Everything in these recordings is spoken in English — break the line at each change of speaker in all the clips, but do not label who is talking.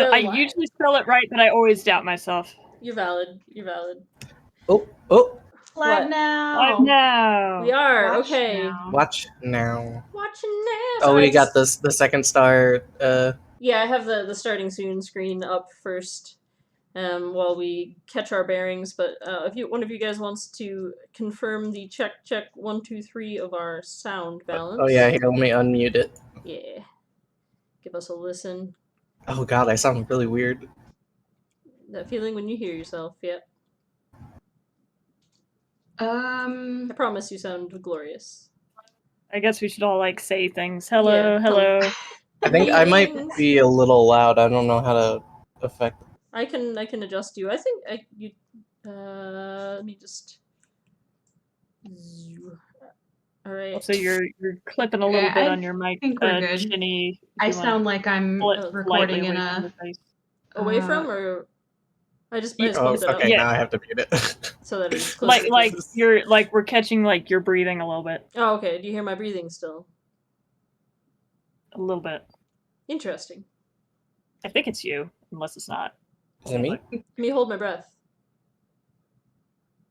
I usually spell it right, but I always doubt myself.
You're valid. You're valid.
Oh.
Live
Live
now.
now.
We are.
Watch
okay.
now.
Watch now.
Watching now.
Oh, we got the second star.
Yeah, I have the starting soon screen up first. While we catch our bearings, but if one of you guys wants to confirm the check 1 2 3 of our sound balance.
Oh yeah, here, let me unmute it.
Yeah. Give us a listen.
Oh god, I sound really weird.
That feeling when you hear yourself, yeah.
I
I promise you sound glorious.
I guess we should all like say things. Hello,
Yeah,
hello.
I think I might
Greetings.
be a little loud. I don't know how to affect.
I can adjust you. I think let me just. All right.
Also, you're clipping a little bit on your mic,
think we're good.
Chinny.
I sound like I'm recording in a...
Away from, or I just bumped it up.
Okay, now I have to mute it.
So that it's close to
like you're we're catching like your breathing a little bit.
Oh, okay. Do you hear my breathing still?
A little bit.
Interesting.
I think it's you, unless it's not.
Is it me?
Let me hold my breath.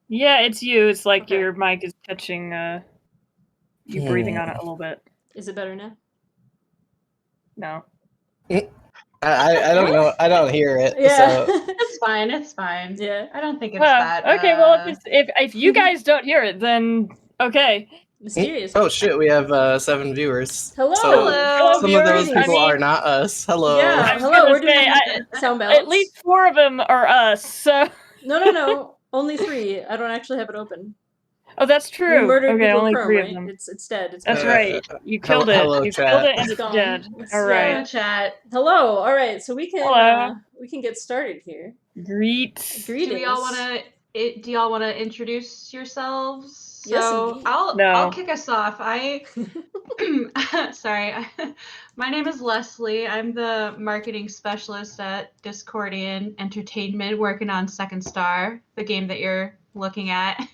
Yeah, it's you. It's like your mic is catching you breathing on it a little bit.
Is it better now?
No.
I don't know. I don't hear it.
Yeah.
So.
It's fine. It's fine.
Yeah.
I don't think it's that.
Okay, well, if you guys don't hear it, then okay.
Mysterious.
Oh shit, we have 7 viewers.
Hello.
So
Hello.
some of those people are not us. Hello.
Yeah. Hello. We're doing sound balance.
At least 4 of them are us. So.
No. Only 3. I don't actually have it open.
Oh, that's true.
You murdered
okay,
Google
only
Chrome,
3
right?
of them.
It's dead. It's
That's right. You killed it.
Hello,
you
chat.
killed it and
It's
it's
gone.
dead.
It's,
all right.
Hello, chat.
Hello. All right. So we can get started here.
Greetings.
Do y'all want to introduce yourselves?
Yes,
So
indeed.
I'll kick us off. Sorry. My name is Leslie. I'm the marketing specialist at Dyscordion Entertainment, working on Second Star, the game that you're looking at.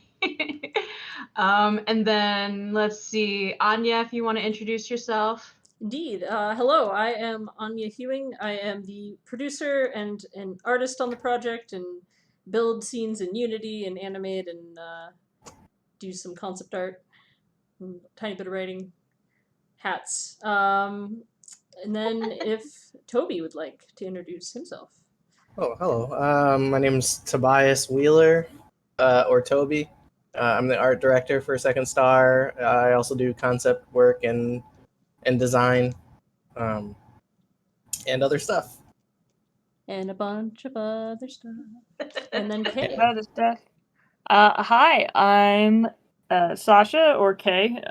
And then let's see, Anya, if you want to introduce yourself.
Indeed. Hello, I am Anya Hewing. I am the producer and an artist on the project, and build scenes in Unity and animate and do some concept art, and a tiny bit of writing, hats. And then if Toby would like to introduce himself.
Oh, hello. My name's Tobias Wheeler, or Toby. I'm the art director for Second Star. I also do concept work and design, and other stuff.
And a bunch of other stuff. And then Kay.
Other stuff. Hi, I'm Sasha, or Kay,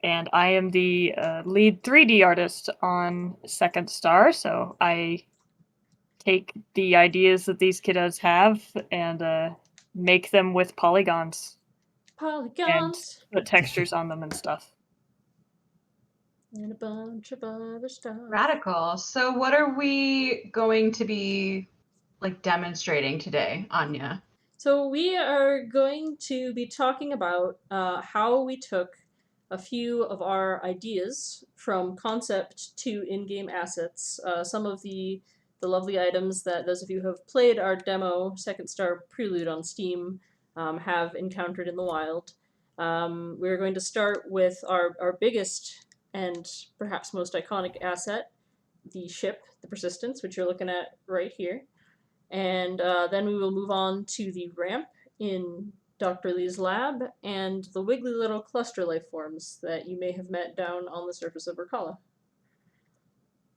and I am the lead 3D artist on Second Star, so I take the ideas that these kiddos have and make them with polygons. And put textures on them and stuff.
And a bunch of other stuff.
Radical. So what are we going to be demonstrating today, Anya?
So we are going to be talking about how we took a few of our ideas from concept to in-game assets. Some of the lovely items that those of you who have played our demo, Second Star Prelude on Steam, have encountered in the wild. We're going to start with our biggest and perhaps most iconic asset, the ship, the Persistence, which you're looking at right here. And then we will move on to the ramp in Dr. Lee's lab and the wiggly little cluster life forms that you may have met down on the surface of Urkala.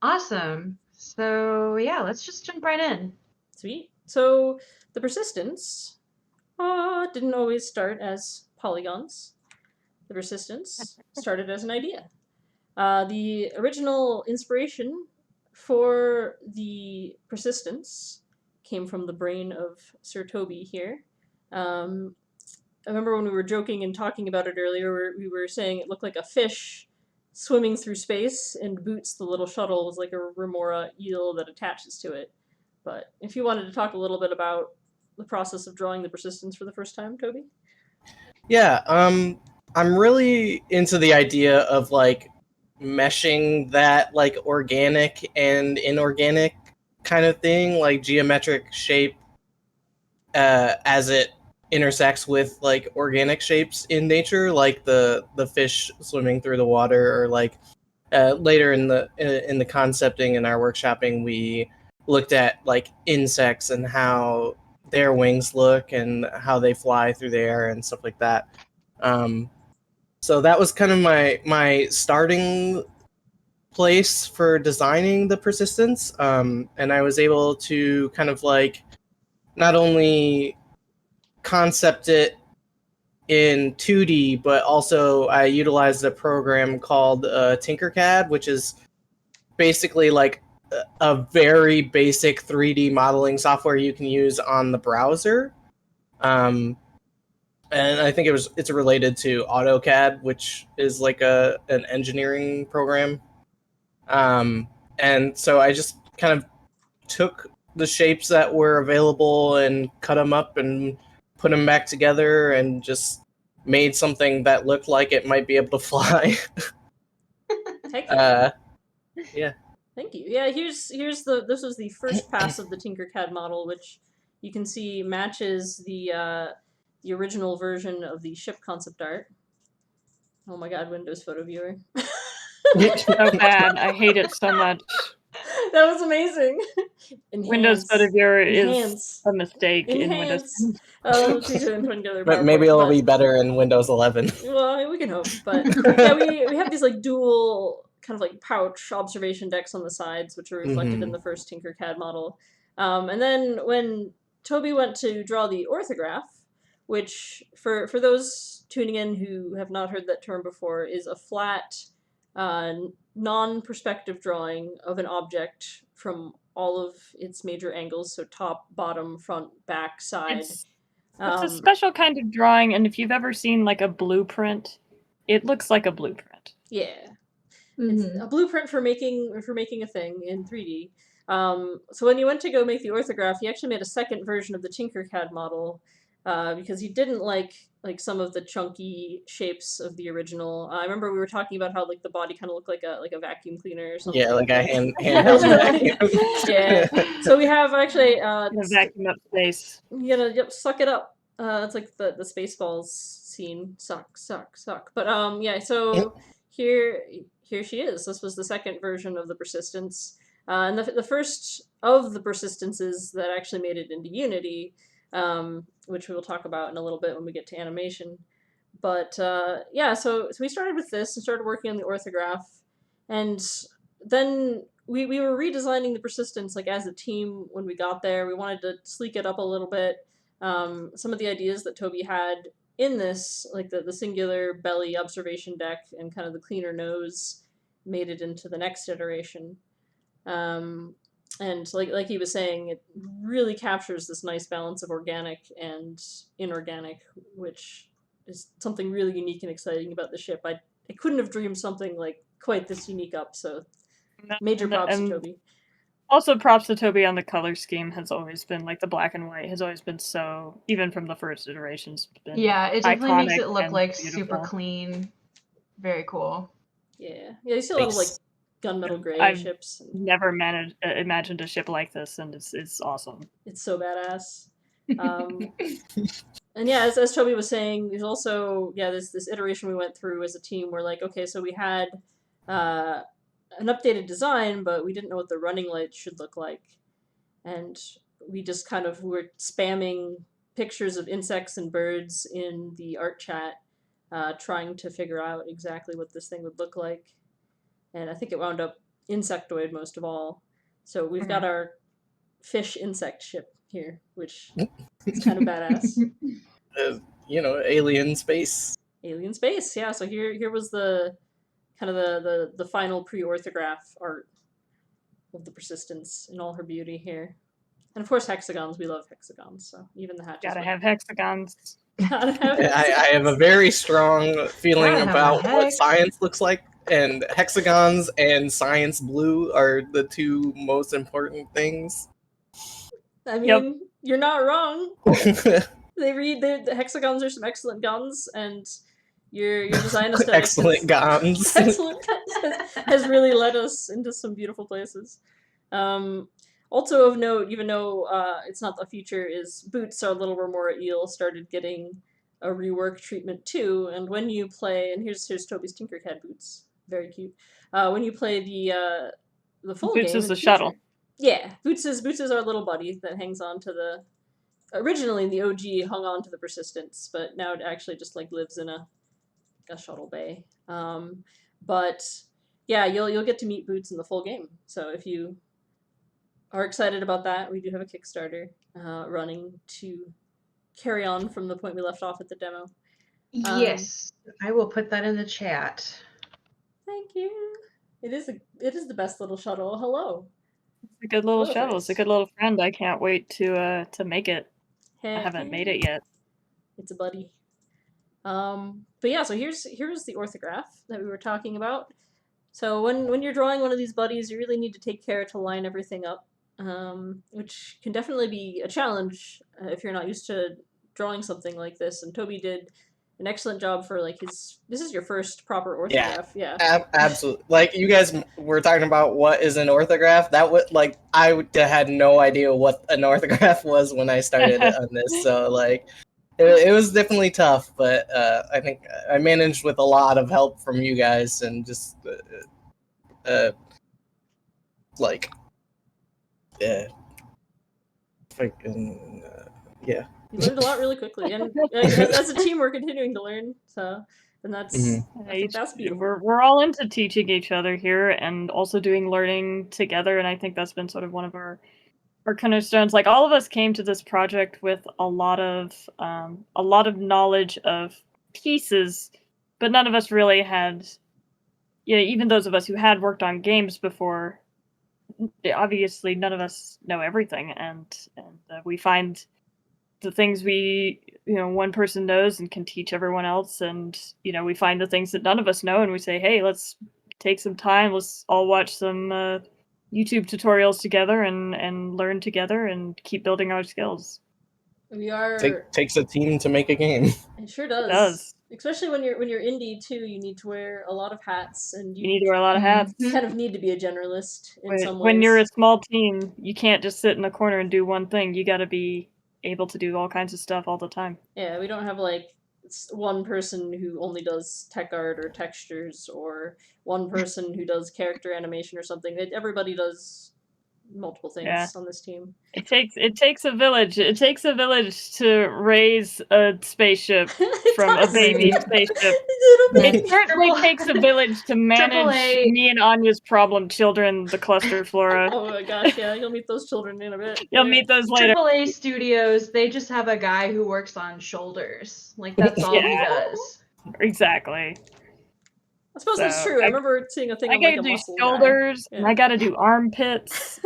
Awesome. So yeah, let's just jump right in.
Sweet. So the Persistence didn't always start as polygons. The Persistence started as an idea. The original inspiration for the Persistence came from the brain of Sir Toby here. I remember when we were joking and talking about it earlier, we were saying it looked like a fish swimming through space, and Boots, the little shuttle, was like a remora eel that attaches to it. But if you wanted to talk a little bit about the process of drawing the Persistence for the first time, Toby?
Yeah, I'm really into the idea of meshing that organic and inorganic kind of thing, like geometric shape as it intersects with like organic shapes in nature, like the fish swimming through the water, or like later in the concepting and our workshopping, we looked at like insects and how their wings look and how they fly through the air and stuff like that. So that was kind of my starting place for designing the persistence, and I was able to kind of like not only concept it in 2D, but also I utilized a program called Tinkercad, which is basically like a very basic 3D modeling software you can use on the browser. And I think it's related to AutoCAD, which is like an engineering program. And so I just kind of took the shapes that were available and cut them up and put them back together and just made something that looked like it might be able to fly.
Heck yeah.
Yeah.
Thank you. Yeah, here's this was the first pass of the Tinkercad model, which you can see matches the original version of the ship concept art. Oh my god, Windows Photo Viewer.
So bad. I hate it so much.
That was amazing.
Windows Photo Viewer is
Enhance.
a mistake in Windows.
Enhance. Oh, it's easier than putting together
But
PowerPoint,
maybe it'll
but-
be better in Windows 11.
Well, we can hope. But yeah, we have these like dual kind of like pouch observation decks on the sides, which are reflected in the first Tinkercad model. And then when Toby went to draw the orthograph, which for those tuning in who have not heard that term before, is a flat, non-perspective drawing of an object from all of its major angles, so top, bottom, front, back, side.
It's a special kind of drawing, and if you've ever seen like a blueprint, it looks like a blueprint.
Yeah. It's a blueprint for making a thing in 3D. So when you went to go make the orthograph, he actually made a second version of the Tinkercad model because he didn't like some of the chunky shapes of the original. I remember we were talking about how like the body kind of looked like a vacuum cleaner or something.
Yeah, like a handheld vacuum.
Yeah. So we have actually
Vacuum up space.
you gotta suck it up. It's like the Spaceballs scene. Suck. But yeah. So here she is. This was the second version of the persistence, and the first of the persistences that actually made it into Unity, which we'll talk about in a little bit when we get to animation. But yeah, so we started with this and started working on the orthograph, and then we were redesigning the persistence like as a team when we got there. We wanted to sleek it up a little bit. Some of the ideas that Toby had in this, like the singular belly observation deck and kind of the cleaner nose, made it into the next iteration. And like he was saying, it really captures this nice balance of organic and inorganic, which is something really unique and exciting about the ship. I couldn't have dreamed something like quite this unique up, so major props to Toby.
Also props to Toby on the color scheme. Has always been like the black and white has always been so, even from the first iterations. Been
yeah, it definitely makes it look like
beautiful.
super clean. Very cool.
Yeah, you see a lot of like gunmetal gray
I've
ships.
Never imagined a ship like this, and it's awesome.
It's so badass. And yeah, as Toby was saying, there's also this iteration we went through as a team where like, okay, so we had an updated design, but we didn't know what the running lights should look like, and we just kind of were spamming pictures of insects and birds in the art chat, trying to figure out exactly what this thing would look like. And I think it wound up insectoid most of all. So we've got our fish insect ship here, which is kind of badass.
Alien space.
Alien space, yeah. So here was the kind of the final pre-orthograph art of the persistence in all her beauty here. And of course hexagons, we love hexagons, so even the hatches.
Gotta have hexagons.
Gotta have
I have a very strong feeling about what science looks like, and hexagons and science blue are the two most important things.
I mean, You're not wrong. The hexagons are some excellent guns, and your design aesthetic
excellent guns
has really led us into some beautiful places. Also of note, even though it's not the feature, is Boots, our little remora eel, started getting a rework treatment too. And when you play, and here's Toby's Tinkercad Boots, very cute. When you play the full
Boots
game
is
in
the
future,
shuttle.
yeah, Boots is our little buddy that hangs on to the. Originally, the OG hung on to the persistence, but now it actually just like lives in a shuttle bay. But yeah, you'll get to meet Boots in the full game. So if you are excited about that, we do have a Kickstarter running to carry on from the point we left off at the demo.
Yes, I will put that in the chat.
Thank you. It is the best little shuttle. Hello.
It's a good little
Hello,
shuttle. It's a
friends.
good little friend. I can't wait to make it. I
Heck
haven't
yeah.
made it yet.
It's a buddy. But yeah, so here's the orthograph that we were talking about. So when you're drawing one of these buddies, you really need to take care to line everything up, which can definitely be a challenge if you're not used to drawing something like this. And Toby did an excellent job for like his. This is your first proper orthograph, yeah.
Absolutely. Like you guys were talking about what is an orthograph. That would like had no idea what an orthograph was when I started on this. So like it was definitely tough, but I think I managed with a lot of help from you guys and just like freaking yeah.
You learned a lot really quickly, and as a team, we're continuing to learn. So, and that's
Mhm.
I think that's beautiful.
We're all into teaching each other here and also doing learning together, and I think that's been sort of one of our cornerstones. Like all of us came to this project with a lot of knowledge of pieces, but none of us really had. Yeah, even those of us who had worked on games before, obviously none of us know everything, and we find the things one person knows and can teach everyone else, and we find the things that none of us know and we say, hey, let's take some time, let's all watch some YouTube tutorials together and learn together and keep building our skills.
We are.
Takes a team to make a game.
It sure does.
It does.
Especially when you're indie too, you need to wear a lot of hats, and
You need to wear a lot of hats.
kind of need to be a generalist in some ways.
When you're a small team, you can't just sit in a corner and do one thing. You got to be able to do all kinds of stuff all the time.
Yeah, we don't have like one person who only does tech art or textures, or one person who does character animation or something. Everybody does multiple things on this team.
It takes a village. It takes a village to raise a spaceship from a baby spaceship. It certainly takes a village to manage me and Anya's problem children, the cluster flora.
Oh my gosh, yeah, you'll meet those children in a bit.
You'll meet those later.
AAA studios, they just have a guy who works on shoulders. Like that's all he does.
Exactly.
I suppose that's true. I remember seeing a thing on like a muscle
shoulders,
guy.
and I gotta do armpits.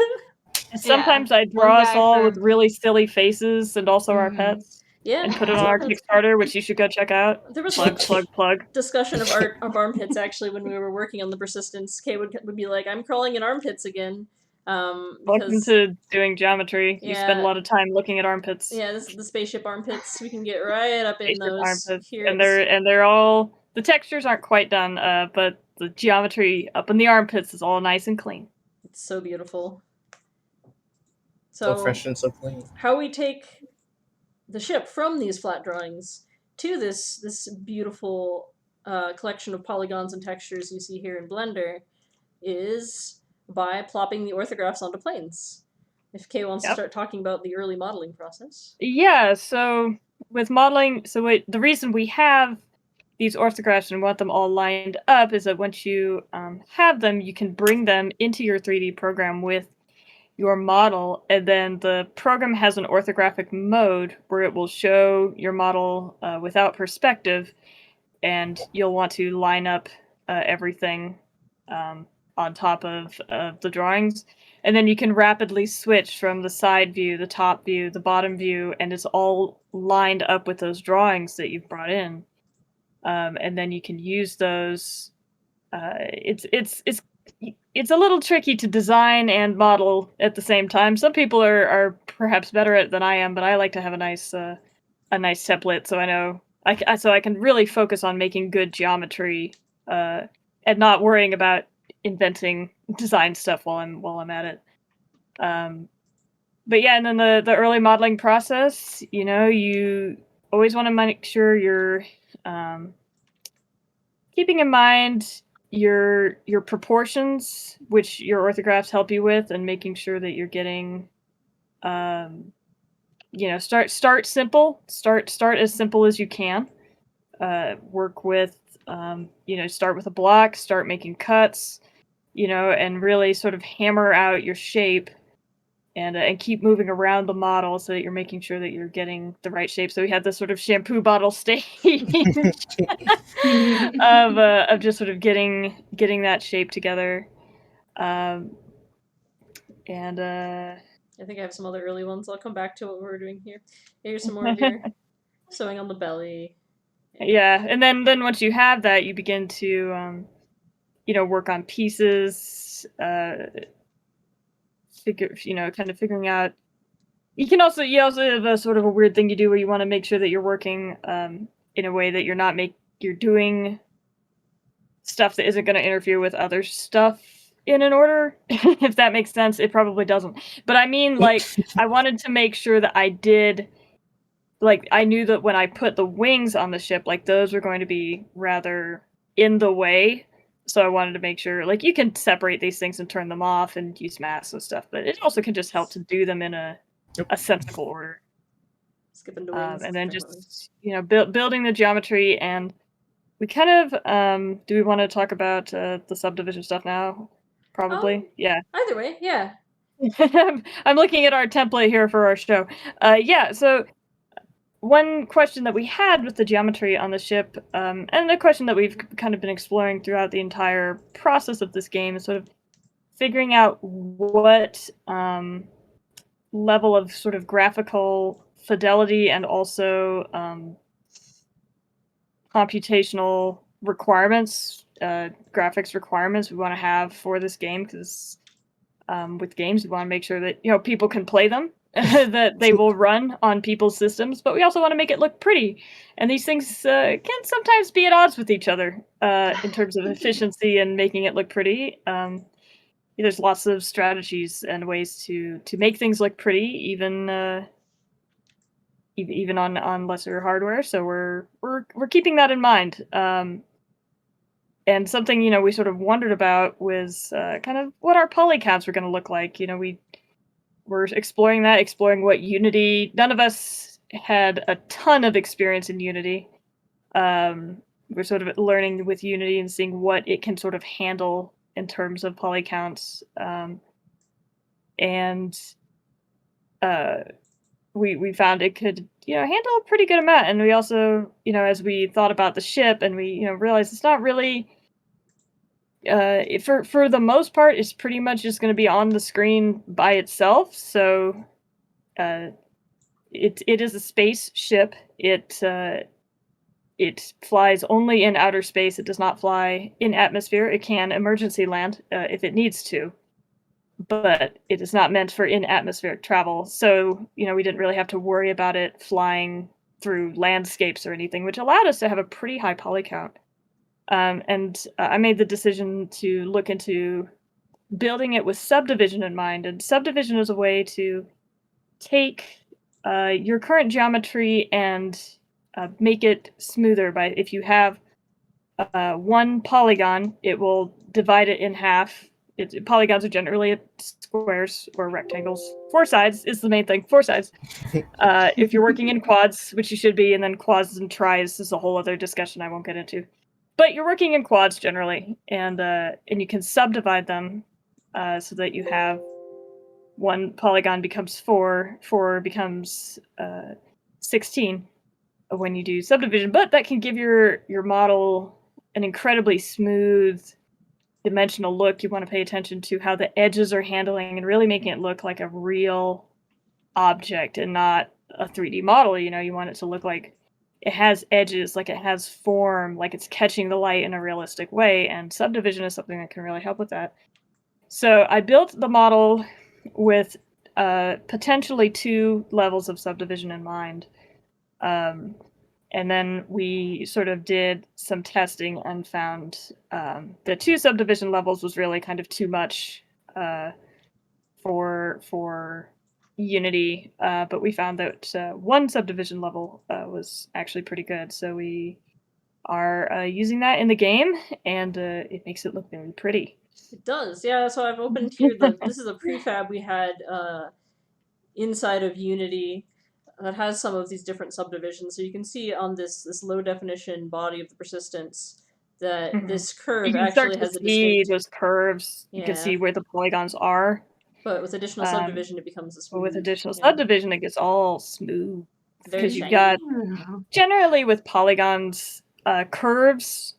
Sometimes I draw us all with really silly faces and also our pets.
Yeah.
And put it on our Kickstarter, which you should go check out.
There was
plug.
Discussion of armpits actually when we were working on the persistence. Kay would be like, "I'm crawling in armpits again."
Welcome to doing geometry. You spend a lot of time looking at armpits.
Yeah, this is the spaceship armpits. We can get right up in those.
Armpits. Here and they're all, the textures aren't quite done, but the geometry up in the armpits is all nice and clean.
It's so beautiful.
So fresh and so clean.
How we take the ship from these flat drawings to this beautiful collection of polygons and textures you see here in Blender is by plopping the orthographs onto planes. If Kay wants to start talking about the early modeling process.
Yeah, so with modeling, the reason we have these orthographs and want them all lined up is that once you have them, you can bring them into your 3D program with your model, and then the program has an orthographic mode where it will show your model without perspective, and you'll want to line up everything on top of the drawings, and then you can rapidly switch from the side view, the top view, the bottom view, and it's all lined up with those drawings that you've brought in, and then you can use those. It's a little tricky to design and model at the same time. Some people are perhaps better at it than I am, but I like to have a nice template, so I know so I can really focus on making good geometry and not worrying about inventing design stuff while I'm at it. but yeah, and then the early modeling process, you always want to make sure you're keeping in mind your proportions, which your orthographs help you with, and making sure that you're getting start simple, start as simple as you can. Work with start with a block, start making cuts, and really sort of hammer out your shape, and keep moving around the model so that you're making sure that you're getting the right shape. So we had this sort of shampoo bottle stage of just sort of getting that shape together. And
I think I have some other early ones. I'll come back to what we're doing here. Here's some more of your sewing on the belly.
yeah, and then once you have that, you begin to work on pieces, kind of figuring out. You also have a sort of a weird thing you do where you want to make sure that you're working in a way that you're doing stuff that isn't going to interfere with other stuff in an order. If that makes sense. It probably doesn't, but I mean, like, I wanted to make sure that I did, like, I knew that when I put the wings on the ship, like, those were going to be rather in the way. So I wanted to make sure, like, you can separate these things and turn them off and use masks and stuff, but it also can just help to do them in a sensible order.
Skipping the wings.
And then just, building the geometry. And we kind of, do we want to talk about the subdivision stuff now? Probably. Yeah.
Either way, yeah.
I'm looking at our template here for our show. Yeah, so one question that we had with the geometry on the ship, and a question that we've kind of been exploring throughout the entire process of this game, is sort of figuring out what level of sort of graphical fidelity and also computational requirements, graphics requirements we want to have for this game, because with games we want to make sure that people can play them, that they will run on people's systems, but we also want to make it look pretty, and these things can sometimes be at odds with each other in terms of efficiency and making it look pretty. There's lots of strategies and ways to make things look pretty, even even on lesser hardware. So we're keeping that in mind. And something we sort of wondered about was kind of what our polycounts were going to look like. We're exploring what Unity. None of us had a ton of experience in Unity. We're sort of learning with Unity and seeing what it can sort of handle in terms of polycounts. And we found it could handle a pretty good amount. And we also, as we thought about the ship, and we realized it's not really for the most part, it's pretty much just going to be on the screen by itself. So it is a space ship. It flies only in outer space. It does not fly in atmosphere. It can emergency land if it needs to, but it is not meant for in-atmospheric travel. So, we didn't really have to worry about it flying through landscapes or anything, which allowed us to have a pretty high poly count. And I made the decision to look into building it with subdivision in mind. And subdivision is a way to take your current geometry and make it smoother. If you have one polygon, it will divide it in half. Polygons are generally squares or rectangles. 4 sides is the main thing. 4 sides. If you're working in quads, which you should be, and then quads and tris is a whole other discussion I won't get into. But you're working in quads generally, and you can subdivide them so that you have one polygon becomes 4, 4 becomes 16 when you do subdivision. But that can give your model an incredibly smooth dimensional look. You want to pay attention to how the edges are handling and really making it look like a real object and not a 3D model. You want it to look like it has edges, like it has form, like it's catching the light in a realistic way, and subdivision is something that can really help with that. So I built the model with potentially 2 levels of subdivision in mind. And then we sort of did some testing and found the 2 subdivision levels was really kind of too much for Unity, but we found that one subdivision level was actually pretty good, so we are using that in the game, and it makes it look really pretty.
It does, yeah. So I've opened here this is a prefab we had inside of Unity that has some of these different subdivisions. So you can see on this low definition body of the persistence that this curve
You can start
actually
to
has a
see
distinct,
those curves. You can see where the polygons are.
but with additional subdivision, it becomes a smooth.
But with additional subdivision, it gets all smooth.
Very
Because you've
shiny.
got, generally with polygons, curves,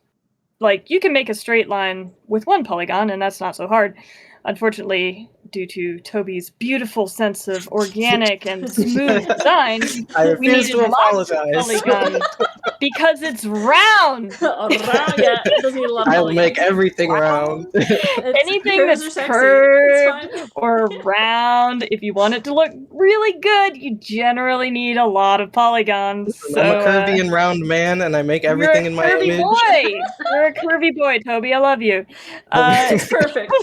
like you can make a straight line with one polygon, and that's not so hard. Unfortunately, due to Toby's beautiful sense of organic and smooth design,
I
we
refuse
needed
to
lots of
apologize.
polygons because it's round.
Yeah, it doesn't need a lot of
I will
polygons.
make everything round.
Anything
curves
that's
are sexy.
curved
It's fine.
or round, if you want it to look really good, you generally need a lot of polygons.
I'm a curvy and round man, and I make everything in my
You're a curvy
image.
boy. You're a curvy boy, Toby. I love you.
It's perfect.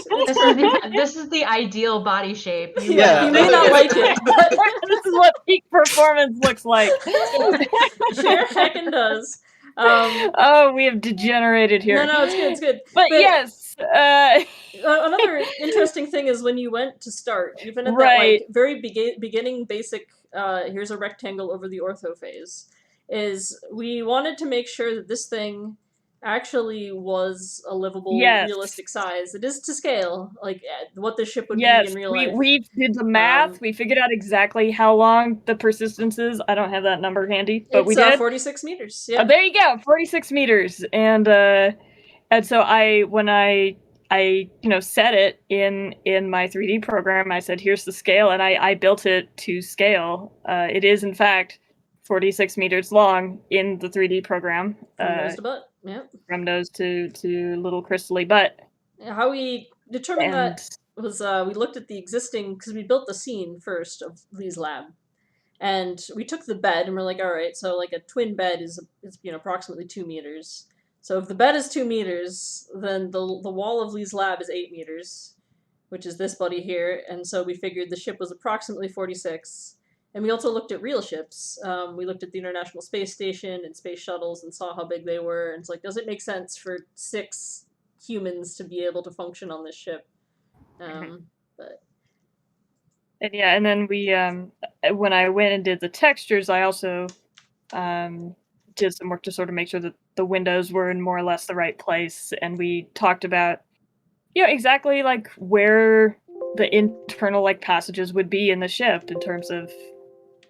This is the ideal body shape.
Yeah.
You may not like it, but
This is what peak performance looks like.
sure heckin' does.
Oh, we have degenerated here.
No, it's good, it's good.
But yes,
another interesting thing is when you went to start, even at that
Right.
like very beginning basic, here's a rectangle over the ortho phase, is we wanted to make sure that this thing actually was a livable,
Yes.
realistic size. It is to scale, like what the ship would
yes,
be in real life.
we did the math. We figured out exactly how long the persistence is. I don't have that number handy, but we did.
46 meters. Yeah.
Oh, there you go, 46 meters. And so when I set it in my 3D program, I said, here's the scale, and I built it to scale. It is in fact 46 meters long in the 3D program.
From nose to butt. Yeah.
From nose to little crystally butt.
How we determined that was we looked at the existing, because we built the scene first of Lee's lab, and we took the bed and we're like, all right, so like a twin bed is approximately 2 meters. So if the bed is 2 meters, then the wall of Lee's lab is 8 meters, which is this buddy here. And so we figured the ship was approximately 46. And we also looked at real ships. We looked at the International Space Station and space shuttles and saw how big they were. And it's like, does it make sense for 6 humans to be able to function on this ship? But
and yeah, and then we when I went and did the textures, I also did some work to sort of make sure that the windows were in more or less the right place, and we talked about exactly like where the internal like passages would be in the ship in terms of,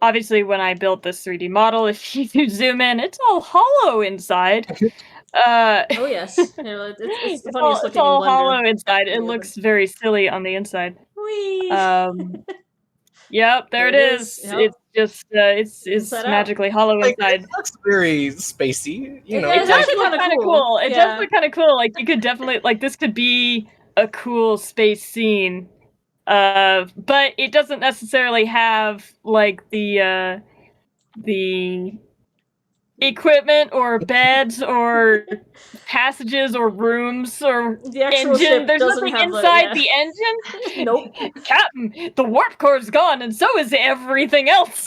obviously when I built this 3D model, if you zoom in, it's all hollow inside.
oh yes, it's the funniest looking.
It's all hollow inside. It looks very silly on the inside.
Whee!
Yep, there it is.
Yep.
It's just it's magically hollow inside.
It looks very spacey,
It
does look kind of cool. It does look kind of cool. Like you could definitely this could be a cool space scene. But it doesn't necessarily have like the equipment or beds or passages or rooms or
the actual
engine.
Ship
There's
doesn't
nothing
have
inside the engine.
Nope.
Captain, the warp core is gone, and so is everything else.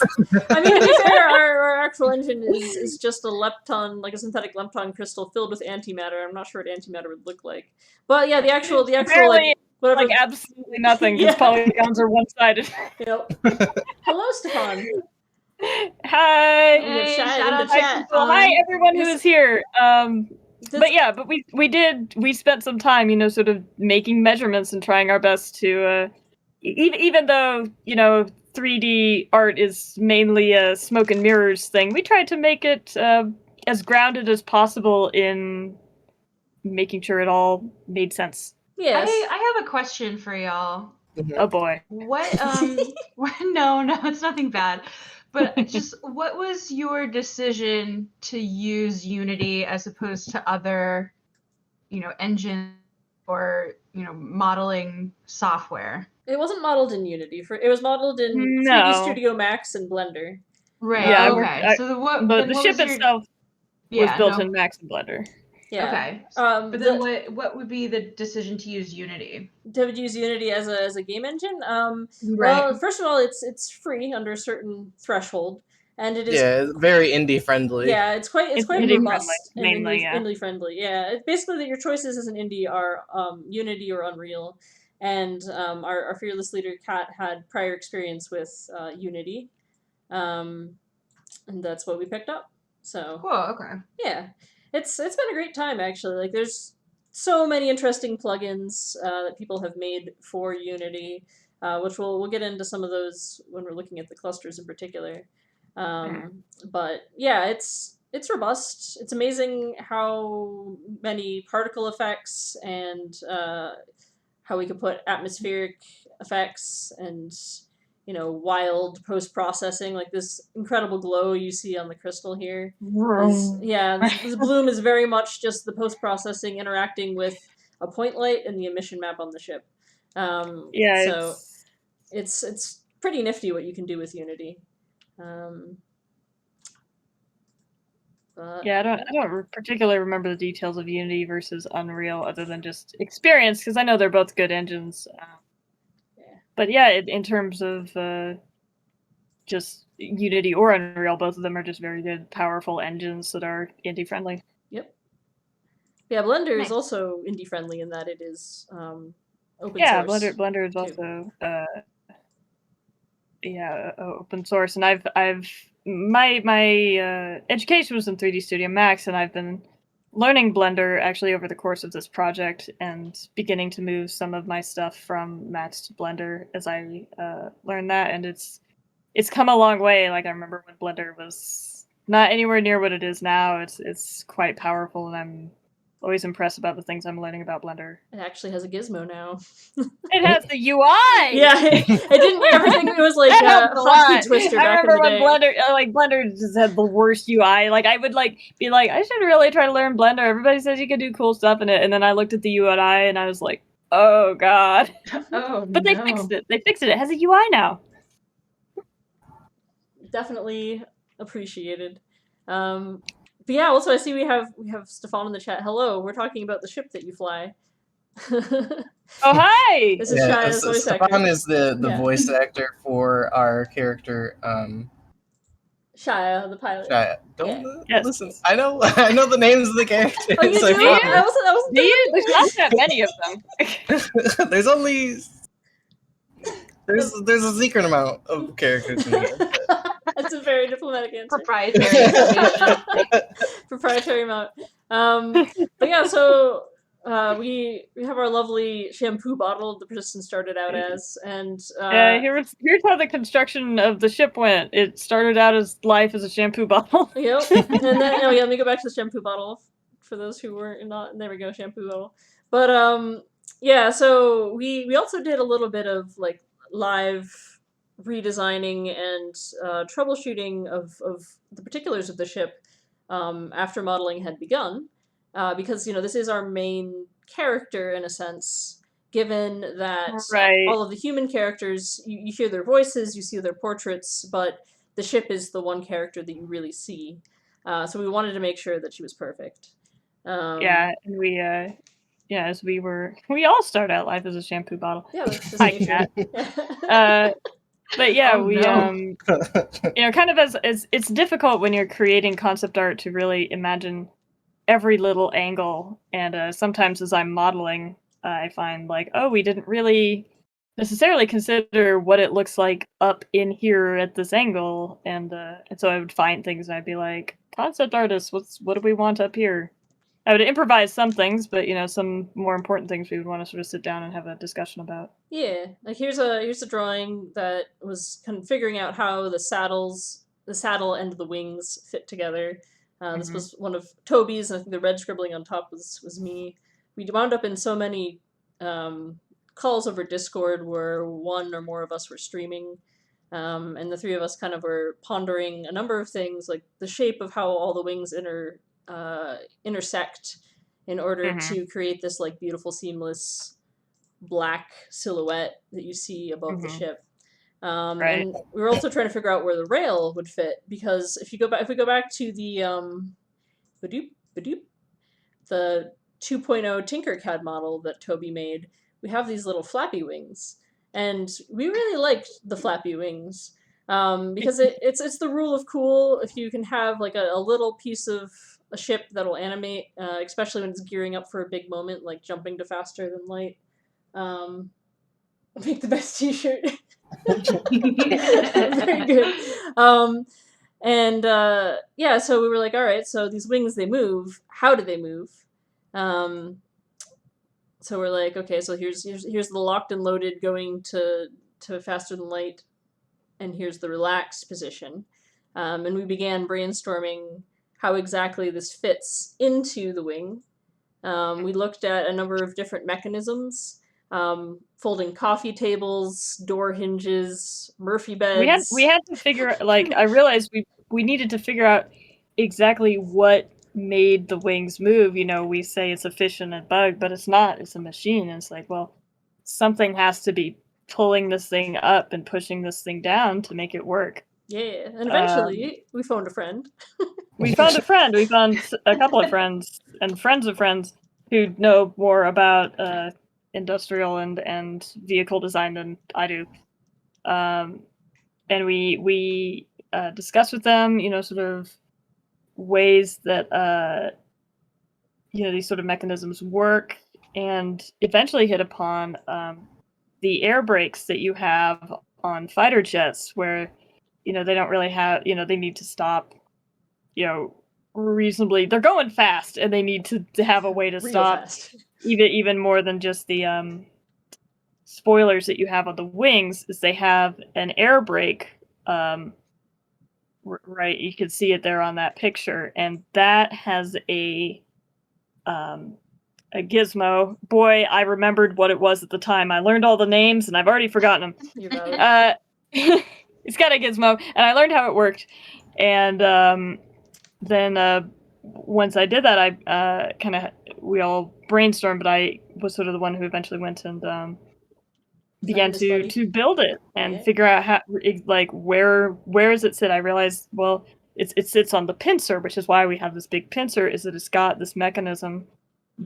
I mean, to be fair, our actual engine is just a lepton, like a synthetic lepton crystal filled with antimatter. I'm not sure what antimatter would look like, but yeah, the actual
Apparently,
whatever.
Like absolutely nothing because polygons are one-sided.
Yep. Hello, Stefan.
Hi.
Hey,
shout out
chat.
Hi everyone who is here. But we spent some time, sort of making measurements and trying our best to, even though 3D art is mainly a smoke and mirrors thing, we tried to make it as grounded as possible in making sure it all made sense.
Yes.
I have a question for y'all.
Oh boy.
What no, it's nothing bad. But just what was your decision to use Unity as opposed to other, engine or, modeling software?
It wasn't modeled in Unity. It was modeled in 3D Studio Max and Blender.
Right.
Yeah.
Okay.
The ship itself was built in Max and Blender.
Yeah.
Okay.
But
then what would be the decision to use Unity?
To use Unity as a game engine?
Right.
Well, first of all, it's free under a certain threshold, and it is
Yeah, it's very indie friendly.
Yeah, it's quite
It's
quite
indie
robust
friendly,
and
mainly, yeah.
indie friendly. Yeah, it's basically that your choices as an indie are Unity or Unreal, and our fearless leader Kat had prior experience with Unity, and that's what we picked up. So
Cool. Okay.
yeah, it's been a great time actually. Like there's so many interesting plugins that people have made for Unity, which we'll get into some of those when we're looking at the clusters in particular. But yeah, it's robust. It's amazing how many particle effects and how we could put atmospheric effects and wild post processing, like this incredible glow you see on the crystal here. This bloom is very much just the post processing interacting with a point light and the emission map on the ship. So it's pretty nifty what you can do with Unity.
I don't particularly remember the details of Unity versus Unreal, other than just experience, because I know they're both good engines. But yeah, in terms of just Unity or Unreal, both of them are just very good, powerful engines that are indie friendly.
Yep. Yeah, Blender is also indie friendly in that it is open source.
Yeah, Blender is also open source, and I've my education was in 3D Studio Max, and I've been learning Blender actually over the course of this project, and beginning to move some of my stuff from Max to Blender as I learned that, and it's come a long way. Like I remember when Blender was not anywhere near what it is now. It's quite powerful, and I'm always impressed about the things I'm learning about Blender.
It actually has a gizmo now.
It has the UI.
Yeah, it didn't. Everything it was like a hotkey twister.
I remember when
Blender,
Blender just had the worst UI. Like I would be like, I should really try to learn Blender. Everybody says you can do cool stuff in it, and then I looked at the UI and I was like, oh god. But they fixed it. They fixed it. It has a UI now.
Definitely appreciated. But yeah, also I see we have Stefan in the chat. Hello, we're talking about the ship that you fly.
Oh hi!
This is Shaya's voice actor.
Stefan is the voice actor for our character.
Shaya, the pilot.
Shaya. Don't listen. I know the names of the characters.
Oh, you do? I wasn't
There's not that many of them.
There's only there's a secret amount of characters in the game.
That's a very diplomatic answer.
Proprietary
amount. But yeah, so we have our lovely shampoo bottle the person started out as, and
here's how the construction of the ship went. It started out as life as a shampoo bottle.
Yep. And then let me go back to the shampoo bottle for those who were not. There we go, shampoo bottle. But yeah, so we also did a little bit of like live redesigning and troubleshooting of the particulars of the ship after modeling had begun, because this is our main character in a sense, given that all of the human characters, you hear their voices, you see their portraits, but the ship is the one character that you really see. So we wanted to make sure that she was perfect.
And we all start out life as a shampoo bottle.
Yeah, that's just nature.
But yeah, kind of as it's difficult when you're creating concept art to really imagine every little angle, and sometimes as I'm modeling, I find like, oh, we didn't really necessarily consider what it looks like up in here at this angle, and so I would find things and I'd be like, concept artists, what do we want up here? I would improvise some things, but some more important things we would want to sort of sit down and have a discussion about.
Yeah, like here's a drawing that was kind of figuring out how the saddle and the wings fit together. This was one of Toby's, and I think the red scribbling on top was me. We wound up in so many calls over Discord where one or more of us were streaming, and the three of us kind of were pondering a number of things, like the shape of how all the wings intersect in order to create this like beautiful seamless black silhouette that you see above the ship. And we were also trying to figure out where the rail would fit, because if we go back to the the 2.0 Tinkercad model that Toby made, we have these little flappy wings. And we really liked the flappy wings. Because it's the rule of cool. If you can have like a little piece of a ship that'll animate, especially when it's gearing up for a big moment, like jumping to faster than light. Make the best t-shirt. Very good. Yeah, so we were like, all right, so these wings, they move. How do they move? So we're like, okay, so here's the locked and loaded going to faster than light, and here's the relaxed position. And we began brainstorming how exactly this fits into the wing. We looked at a number of different mechanisms, folding coffee tables, door hinges, Murphy beds.
We had to figure, like, I realized we needed to figure out exactly what made the wings move. You know, we say it's a fish and a bug, but it's not. It's a machine. And it's like, well, something has to be pulling this thing up and pushing this thing down to make it work.
Yeah, and eventually we found a friend.
We found a friend. We found a couple of friends and friends of friends who know more about industrial and vehicle design than I do. And we discussed with them, you know, sort of ways that you know, these sort of mechanisms work, and eventually hit upon the air brakes that you have on fighter jets, where, you know, they don't really have, you know, they need to stop, you know, reasonably. They're going fast, and they need to have a way to stop
Fast.
even more than just the spoilers that you have on the wings. Is they have an air brake, right? You can see it there on that picture, and that has a gizmo. Boy, I remembered what it was at the time. I learned all the names, and I've already forgotten them.
You're valid.
It's got a gizmo, and I learned how it worked. And then once I did that, I we all brainstormed, but I was sort of the one who eventually went and began to build it and figure out how, like, where does it sit. I realized, well, it sits on the pincer, which is why we have this big pincer, is that it's got this mechanism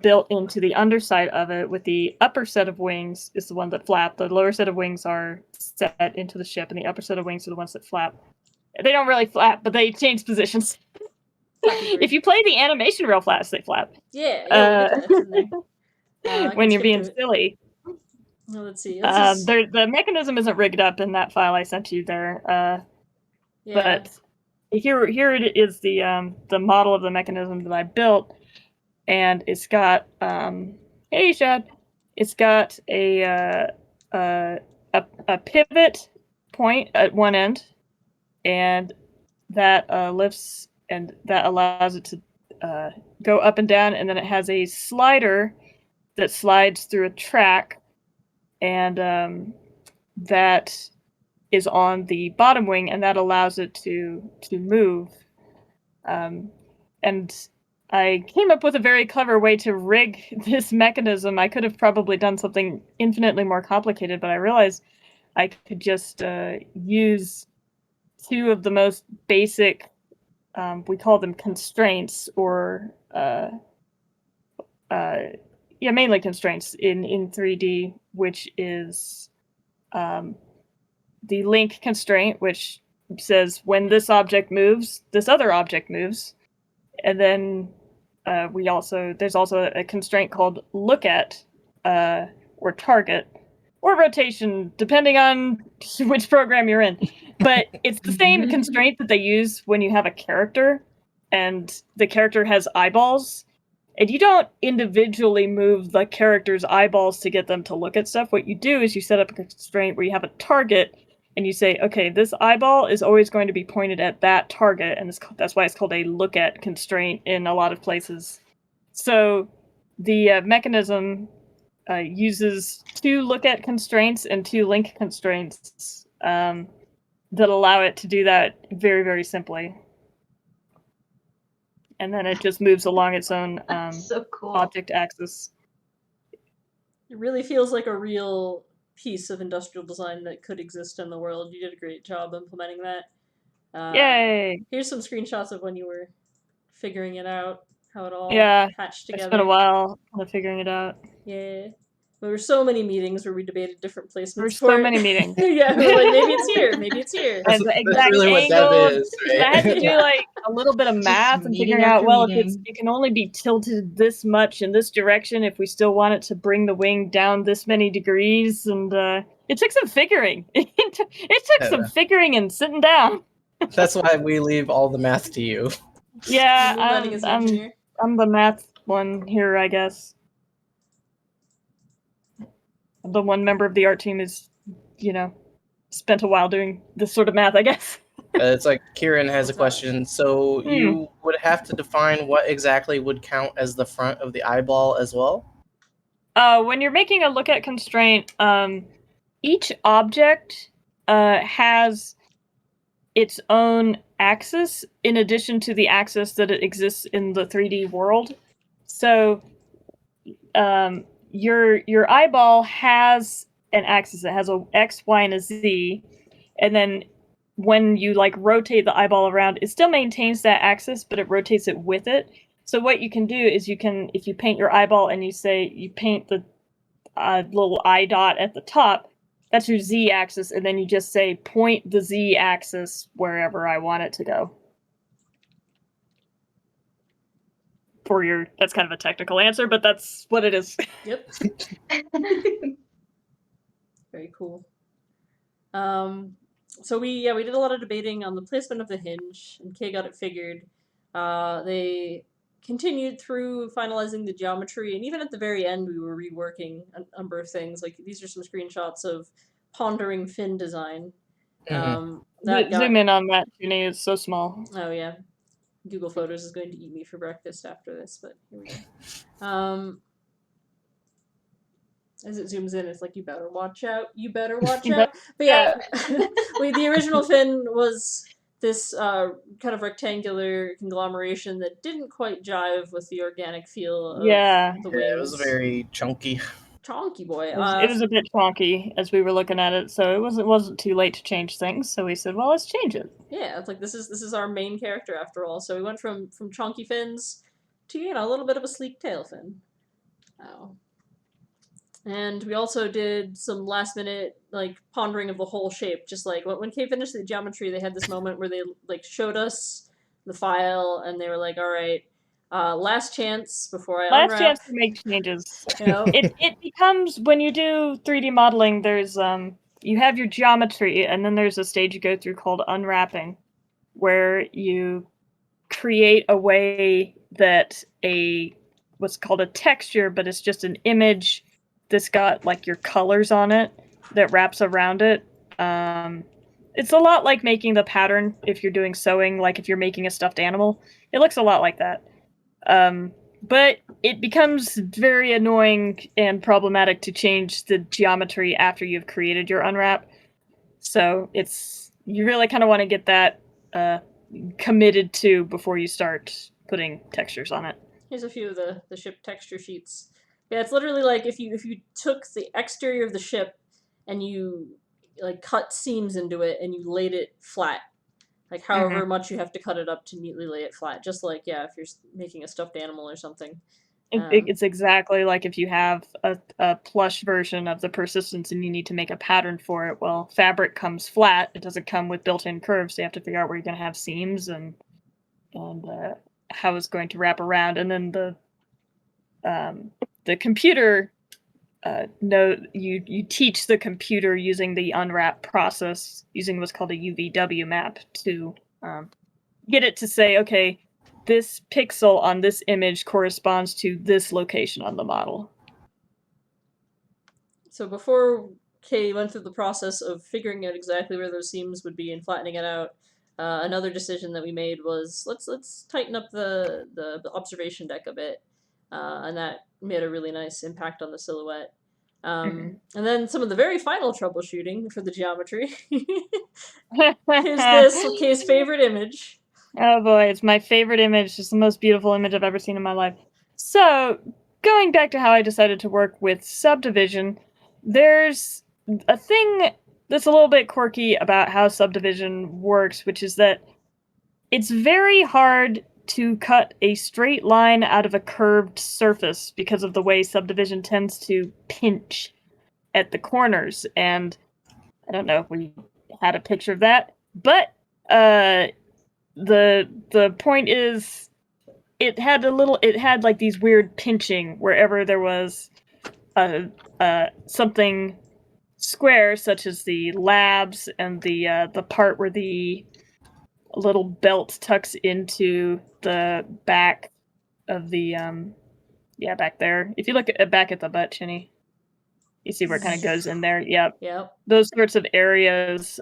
built into the underside of it, with the upper set of wings is the one that flap. The lower set of wings are set into the ship, and the upper set of wings are the ones that flap. They don't really flap, but they change positions. If you play the animation real fast, they flap.
Yeah, we'll get that in there.
When you're being silly.
Well, let's see.
The mechanism isn't rigged up in that file I sent you there. But here it is, the model of the mechanism that I built, and it's got hey Shad, it's got a pivot point at one end, and that lifts, and that allows it to go up and down, and then it has a slider that slides through a track, and that is on the bottom wing, and that allows it to move. And I came up with a very clever way to rig this mechanism. I could have probably done something infinitely more complicated, but I realized I could just use two of the most basic, we call them constraints, or mainly constraints in 3D, which is the link constraint, which says when this object moves, this other object moves. And then there's also a constraint called look at, or target, or rotation, depending on which program you're in. But it's the same constraint that they use when you have a character, and the character has eyeballs. And you don't individually move the character's eyeballs to get them to look at stuff. What you do is you set up a constraint where you have a target, and you say, okay, this eyeball is always going to be pointed at that target, and that's why it's called a look at constraint in a lot of places. So the mechanism uses two look at constraints and two link constraints that allow it to do that very, very simply. And then it just moves along its own
so cool.
object axis.
It really feels like a real piece of industrial design that could exist in the world. You did a great job implementing that.
Yay!
Here's some screenshots of when you were figuring it out. how it all
Yeah,
patched
it's
together.
been a while kind of figuring it out.
Yeah. There were so many meetings where we debated different placements
There were
for
so
it.
many meetings.
Yeah, we were like, maybe it's here, maybe it's here.
And the
That's
exact
really what dev
angle.
is,
I had to
right?
do
Yeah.
like a little bit of
Just
math and
meeting
figuring out,
after
well,
meeting.
it can only be tilted this much in this direction if we still want it to bring the wing down this many degrees, and it took some figuring. It took some figuring and sitting down.
That's why we leave all the math to you.
Yeah,
Moonlighting as an engineer.
I'm the math one here, I guess. I'm the one member of the art team who's, spent a while doing this sort of math, I guess.
It's like Kieran has a
That's
question. So you would have to define what exactly would count as the front of the eyeball as well?
When you're making a look at constraint, each object has its own axis in addition to the axis that it exists in the 3D world. So your eyeball has an axis. It has a X, Y, and a Z, and then when you like rotate the eyeball around, it still maintains that axis, but it rotates it with it. So what you can do is if you paint your eyeball and you paint the little eye dot at the top, that's your Z axis, and then you just say point the Z axis wherever I want it to go. That's kind of a technical answer, but that's what it is.
Yep. Very cool. So we did a lot of debating on the placement of the hinge, and Kay got it figured. They continued through finalizing the geometry, and even at the very end, we were reworking a number of things. Like these are some screenshots of pondering fin design.
Mhm.
Zoom in on that, Junie. It's so small.
Oh yeah, Google Photos is going to eat me for breakfast after this, but here we go. As it zooms in, it's like, you better watch out, you better watch out. But yeah, the original fin was this kind of rectangular conglomeration that didn't quite jive with the organic feel of the wings.
Yeah, it was very chunky.
Chonky boy.
It was a bit chonky as we were looking at it, so it wasn't too late to change things. So we said, well, let's change it.
Yeah, it's like this is our main character after all. So we went from chonky fins to a little bit of a sleek tail fin. Oh. And we also did some last minute pondering of the whole shape. Just like when Kay finished the geometry, they had this moment where they showed us the file and they were like, "All right, last chance before I unwrap."
Last chance to make changes.
You know?
It becomes, when you do 3D modeling, there's you have your geometry, and then there's a stage you go through called unwrapping, where you create a way that what's called a texture, but it's just an image that's got your colors on it that wraps around it. It's a lot like making the pattern if you're doing sewing, like if you're making a stuffed animal. It looks a lot like that. But it becomes very annoying and problematic to change the geometry after you've created your unwrap. So you really kind of want to get that committed to before you start putting textures on it.
Here's a few of the ship texture sheets. Yeah, it's literally like if you took the exterior of the ship and you cut seams into it and you laid it flat. However much you have to cut it up to neatly lay it flat. Just if you're making a stuffed animal or something.
It's exactly like if you have a plush version of the persistence and you need to make a pattern for it. Well, fabric comes flat. It doesn't come with built-in curves. So you have to figure out where you're going to have seams and how it's going to wrap around. And then the computer you teach the computer using the unwrap process, using what's called a UVW map to get it to say, okay, this pixel on this image corresponds to this location on the model.
So before Kay went through the process of figuring out exactly where those seams would be and flattening it out, another decision that we made was let's tighten up the observation deck a bit, and that made a really nice impact on the silhouette. And then some of the very final troubleshooting for the geometry. Here's this Kay's favorite image.
Oh boy, it's my favorite image. It's the most beautiful image I've ever seen in my life. So, going back to how I decided to work with subdivision, there's a thing that's a little bit quirky about how subdivision works, which is that it's very hard to cut a straight line out of a curved surface because of the way subdivision tends to pinch at the corners. And I don't know if we had a picture of that, but the point is, it had like these weird pinching wherever there was something square, such as the labs and the part where the little belt tucks into the back of the back there. If you look back at the butt, Chinny, you see where it kind of goes in there. Yep. Those sorts of areas.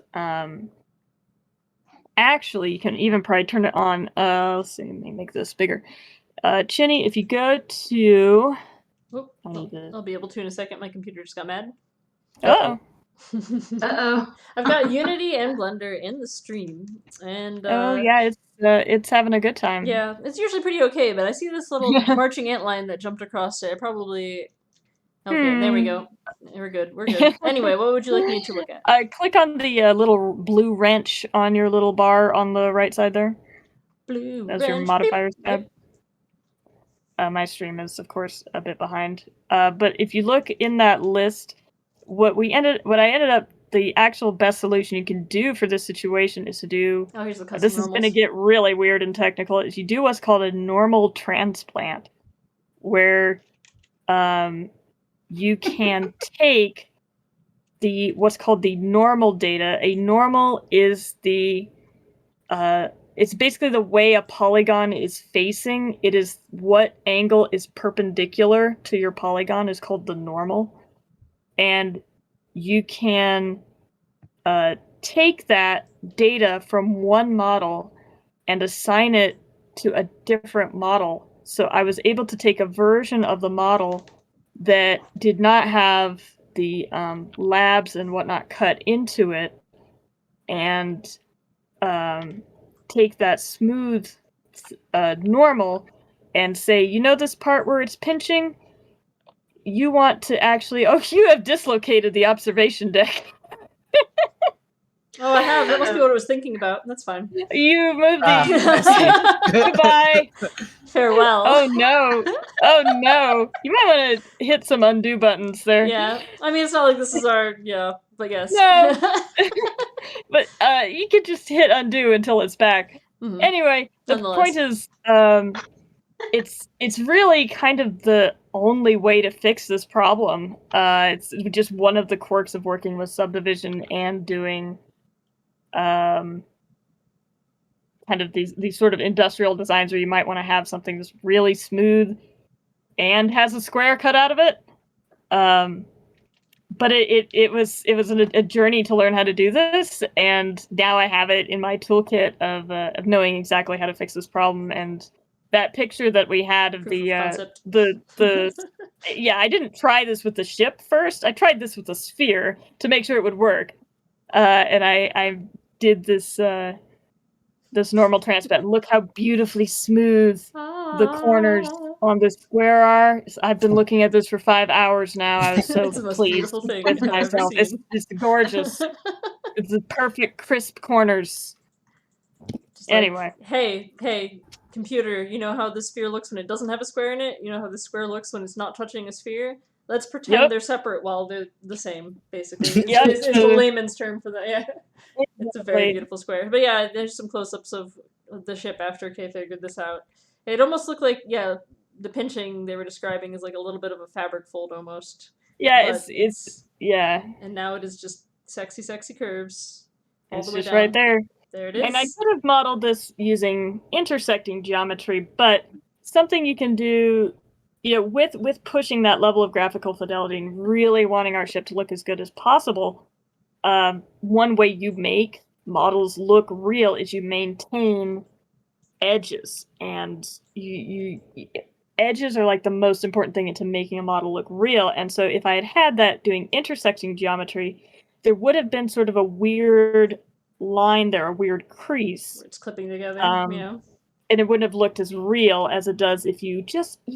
Actually, you can even probably turn it on. Let's see, let me make this bigger. Chinny, if you go to...
I'll be able to in a second. My computer just got mad.
Uh-oh.
I've got Unity and Blender in the stream, and
yeah, it's having a good time.
Yeah, it's usually pretty okay, but I see this little marching ant line that jumped across it. Okay, there we go. We're good. Anyway, what would you like me to look at?
Click on the little blue wrench on your little bar on the right side there. That's your modifiers tab. My stream is, of course, a bit behind. But if you look in that list, the actual best solution you can do for this situation is to do...
here's the custom
this is going to get really weird and technical. Is you do what's called a normal transplant, where you can take what's called the normal data. A normal is it's basically the way a polygon is facing. It is what angle is perpendicular to your polygon is called the normal. And you can take that data from one model and assign it to a different model. So I was able to take a version of the model that did not have the labs and whatnot cut into it, and take that smooth normal and say, you know this part where it's pinching? You want to actually... you have dislocated the observation deck.
I have. That must be what I was thinking about. That's fine.
You moved the... Goodbye.
Farewell.
Oh no. You might want to hit some undo buttons there.
Yeah. I mean, it's not like this is our... Yeah, but yes.
No. But you could just hit undo until it's back. Mm-hmm. Anyway, the point is, it's really kind of the only way to fix this problem. It's just one of the quirks of working with subdivision and doing kind of these sort of industrial designs where you might want to have something that's really smooth and has a square cut out of it. But it was a journey to learn how to do this, and now I have it in my toolkit of knowing exactly how to fix this problem. And that picture that we had of the yeah, I didn't try this with the ship first. I tried this with the sphere to make sure it would work, and I did this normal transplant. Look how beautifully smooth the corners on the square are. I've been looking at this for 5 hours now. I was so pleased with myself. It's gorgeous. It's the perfect crisp corners. Anyway.
Hey, computer, you know how the sphere looks when it doesn't have a square in it? You know how the square looks when it's not touching a sphere? Let's pretend they're separate while they're the same, basically. It's a layman's term for that, yeah. It's a very beautiful square. But yeah, there's some close-ups of the ship after Kay figured this out. It almost looked like, the pinching they were describing is like a little bit of a fabric fold almost.
Yeah, it's
And now it is just sexy curves.
It's just right there.
There it is.
And I could have modeled this using intersecting geometry, but something you can do, with pushing that level of graphical fidelity and really wanting our ship to look as good as possible, one way you make models look real is you maintain edges, and you edges are like the most important thing into making a model look real. And so if I had that doing intersecting geometry, there would have been sort of a weird line there, a weird crease.
It's clipping together,
and it wouldn't have looked as real as it does if you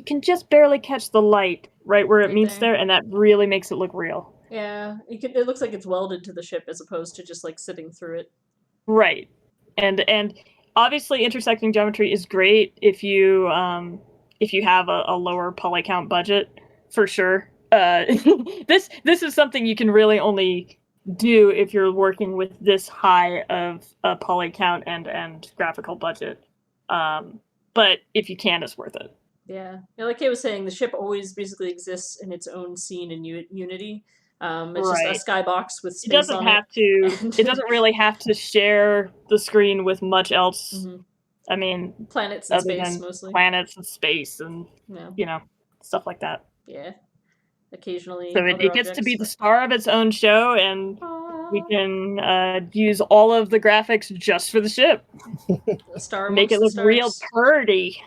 can just barely catch the light right where it meets there, and that really makes it look real.
Yeah, it looks like it's welded to the ship as opposed to just like sitting through it.
Right. And obviously intersecting geometry is great if you have a lower poly count budget, for sure. This is something you can really only do if you're working with this high of a poly count and graphical budget. But if you can, it's worth it.
Yeah, like Kay was saying, the ship always basically exists in its own scene in Unity. It's just a
Right.
skybox with
It
space
doesn't
on
have
it.
to.
And-
It doesn't really have to share the screen with much else.
Mhm.
I mean,
Planets and
other
space
than
mostly.
planets and space and
Yeah,
stuff like that.
yeah. Occasionally,
So
other
it gets to
objects,
be the
but-
star of its own show, and we can use all of the graphics just for the ship.
A star
Make it
amongst
look
the
real
stars.
pretty.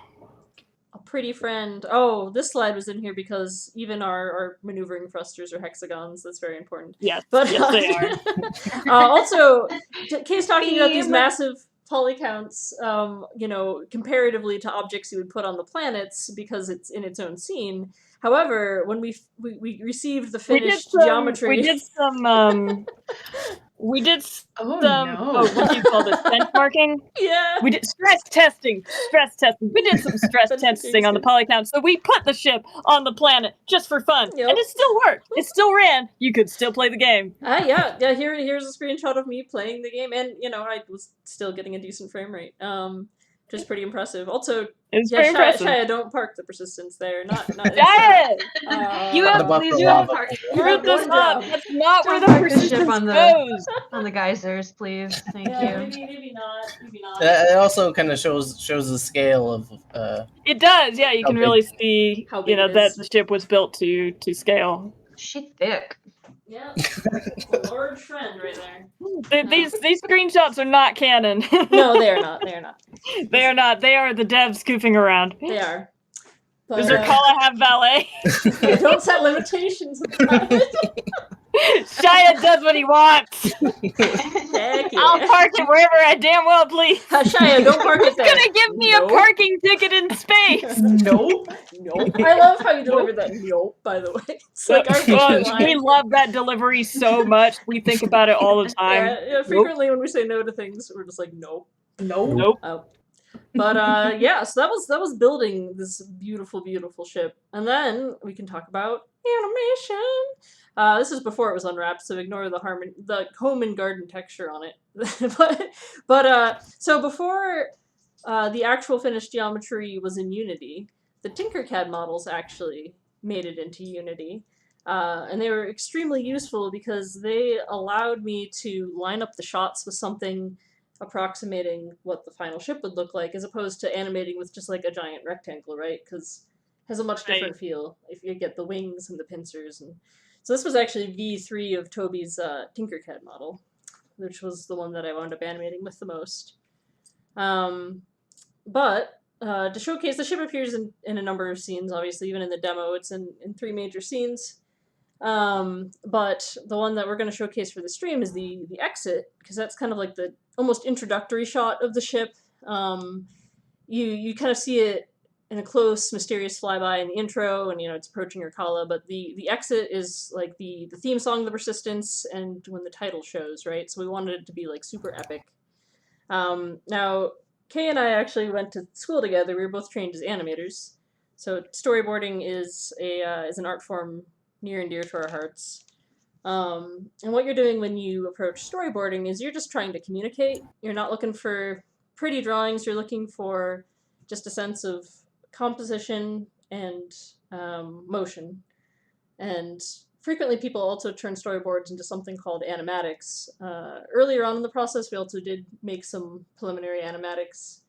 A pretty friend. Oh, this slide was in here because even our maneuvering thrusters are hexagons. That's very important.
Yes,
But
yes, they are.
also, Kay's talking about these
Theme.
massive poly counts, comparatively to objects you would put on the planets because it's in its own scene. However, when we received the finished geometry,
We did some. We did
Oh
some.
no.
Oh, what do you call this? Benchmarking.
yeah,
We did stress testing. We did some stress testing on the poly count. So we put the ship on the planet just for fun,
Yep.
and it still worked. It still ran. You could still play the game.
yeah. Here's a screenshot of me playing the game, and I was still getting a decent frame rate. Which is pretty impressive. Also,
It's very impressive.
Shia, don't park the persistence there. Not.
Shia!
You
The
have
buffer
please
lava
don't park.
pool.
You have
Screw this
one
up.
job.
That's not where
Don't
the
park the ship
persistence
on the-
goes.
On the geysers, please. Thank
Yeah,
you.
maybe not. Maybe not.
It also kind of shows the scale of
It does, yeah. You
How
can
big-
really see,
How big it
that
is.
the ship was built to scale.
She thick.
Yeah, a large friend right there.
These screenshots are not canon.
No, they are not. They are not.
They are not. They are the devs goofing around.
They are. But,
Does her Kala have valet?
yeah, don't set limitations about it.
Shia does what he wants.
Heck yeah.
I'll park it wherever I damn well please.
Shia, don't park it there.
Who's gonna give me
Nope.
a parking ticket in space?
Nope. I love how you delivered that nope, by the way. It's like our
Oh,
feature
we
line.
love that delivery so much. We think about it all the time.
Yeah, frequently when we say no to things, we're just like, nope.
Nope.
Oh. But yeah, so that was building this beautiful, beautiful ship. And then we can talk about animation. This is before it was unwrapped, so ignore the home and garden texture on it. but so before the actual finished geometry was in Unity, the Tinkercad models actually made it into Unity. And they were extremely useful because they allowed me to line up the shots with something approximating what the final ship would look like, as opposed to animating with just like a giant rectangle, right? Because it has a much different feel if you get the wings and the pincers. And so this was actually V3 of Toby's Tinkercad model, which was the one that I wound up animating with the most. But to showcase, the ship appears in a number of scenes, obviously, even in the demo, it's in 3 major scenes. But the one that we're going to showcase for the stream is the exit, because that's kind of like the almost introductory shot of the ship. You kind of see it in a close, mysterious flyby in the intro, and it's approaching Urkala, but the exit is like the theme song of the Persistence and when the title shows, right? So we wanted it to be like super epic. Now, Kay and I actually went to school together. We were both trained as animators. So storyboarding is an art form near and dear to our hearts. And what you're doing when you approach storyboarding is you're just trying to communicate. You're not looking for pretty drawings. You're looking for just a sense of composition and motion. And frequently people also turn storyboards into something called animatics. Earlier on in the process, we also did make some preliminary animatics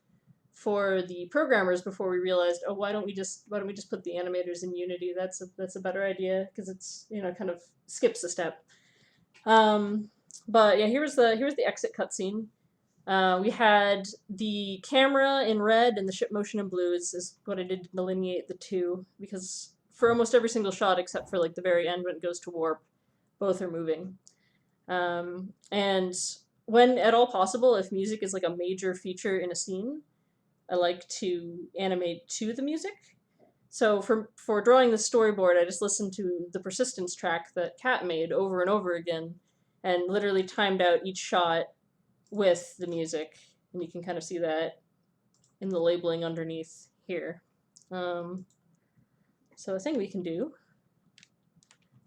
for the programmers before we realized, oh, why don't we just put the animators in Unity? That's a better idea, because it's kind of skips a step. But yeah, here's the exit cutscene. We had the camera in red and the ship motion in blue is what I did to delineate the two, because for almost every single shot except for like the very end when it goes to warp, both are moving. And when at all possible, if music is like a major feature in a scene, I like to animate to the music. So for drawing the storyboard, I just listened to the Persistence track that Kat made over and over again, and literally timed out each shot with the music. And you can kind of see that in the labeling underneath here. So a thing we can do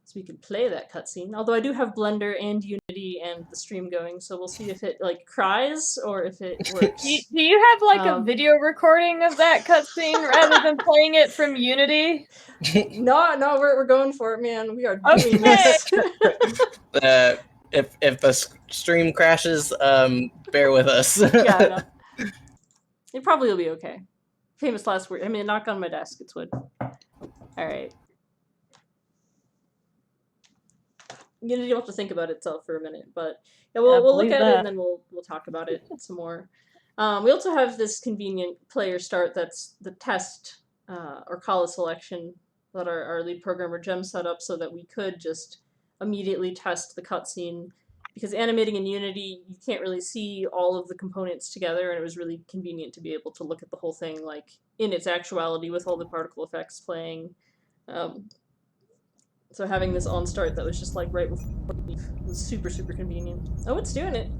is we can play that cutscene. Although I do have Blender and Unity and the stream going, so we'll see if it like cries or if it works.
Do you have like a video recording of that cutscene rather than playing it from Unity?
No, we're going for it, man. We are doing this.
If the stream crashes, bear with us.
Yeah, no. It probably will be okay. Famous last word. I mean, knock on my desk. It's wood. All right. Unity will have to think about itself for a minute, but yeah, we'll look at it and then we'll talk about it some more. We also have this convenient player start that's the test or call a selection that our lead programmer Jem set up so that we could just immediately test the cutscene, because animating in Unity you can't really see all of the components together, and it was really convenient to be able to look at the whole thing like in its actuality with all the particle effects playing. So having this on start that was just like right before beef was super, super convenient. Oh, it's doing it.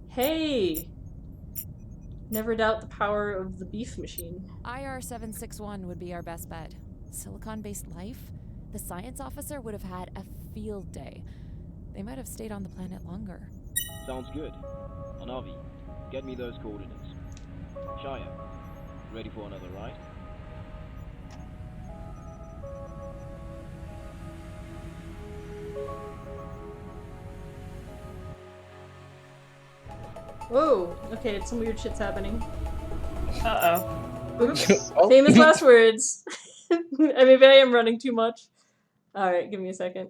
Hey! Never doubt the power of the beef machine.
IR-761 would be our best bet. Silicon-based life? The science officer would have had a field day. They might have stayed on the planet longer.
Sounds good. Anavi, get me those coordinates. Shia, ready for another ride?
Whoa! Okay, some weird shit's happening.
Uh-oh.
Oops. Famous last words. Maybe I am running too much. Alright, give me a second.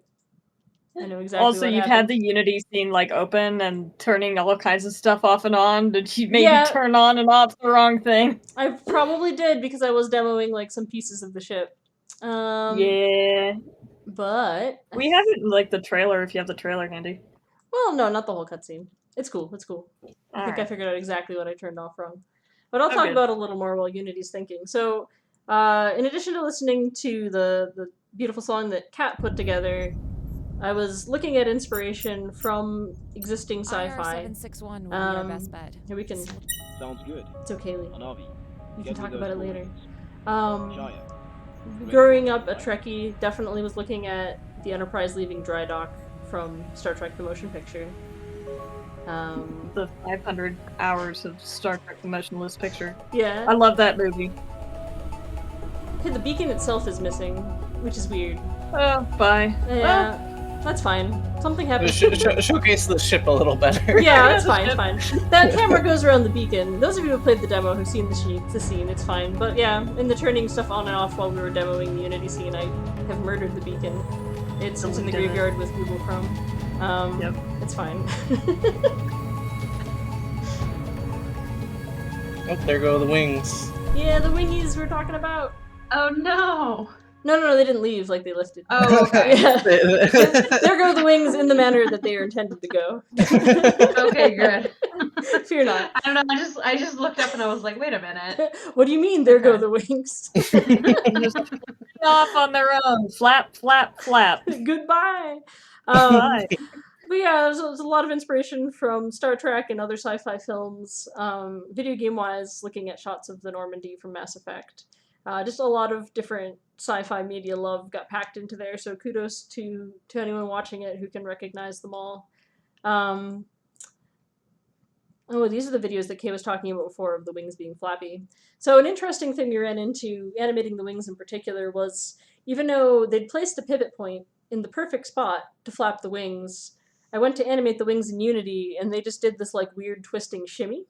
I know exactly
also,
what
you've
happened.
had the Unity scene like open and turning all kinds of stuff off and on. Did you maybe turn on and off the wrong thing?
I probably did because I was demoing like some pieces of the ship.
Yeah.
But
we have it in like the trailer if you have the trailer handy.
Well, no, not the whole cutscene. It's cool. It's cool. I think I figured out exactly what I turned off wrong. But I'll talk about it a little more while Unity's thinking. So, in addition to listening to the beautiful song that Kat put together, I was looking at inspiration from existing sci-fi.
IR-761 would be our best bet.
Here we can.
Sounds good.
It's okay, Lee.
Anavi,
we can talk about it later.
Shia,
Growing up a Trekkie, definitely was looking at the Enterprise leaving dry dock from Star Trek: The Motion Picture.
The 500 hours of Star Trek: The Motionless Picture.
Yeah.
I love that movie.
Okay, the beacon itself is missing, which is weird.
Oh, bye.
Yeah, that's fine. Something happened.
Showcase the ship a little better.
Yeah, it's fine, it's fine. That camera goes around the beacon. Those of you who played the demo who've seen the scene, it's fine. But yeah, in the turning stuff on and off while we were demoing the Unity scene, I have murdered the beacon. It's in the graveyard with Google Chrome.
Yep.
It's fine.
Oh, there go the wings.
Yeah, the wingies we're talking about.
Oh no!
No, they didn't leave, like they lifted.
Oh, okay.
Yeah. There go the wings in the manner that they are intended to go.
Okay, good.
Fear not.
I don't know, I just looked up and I was like, wait a minute.
What do you mean, there go the wings?
Just off on their own. Flap, flap, flap.
Goodbye.
Bye.
But yeah, there's a lot of inspiration from Star Trek and other sci-fi films. Video game-wise, looking at shots of the Normandy from Mass Effect. Just a lot of different sci-fi media love got packed into there, so kudos to anyone watching it who can recognize them all. Oh, these are the videos that Kay was talking about before of the wings being flappy. So an interesting thing we ran into, animating the wings in particular, was even though they'd placed a pivot point in the perfect spot to flap the wings, I went to animate the wings in Unity, and they just did this like weird twisting shimmy.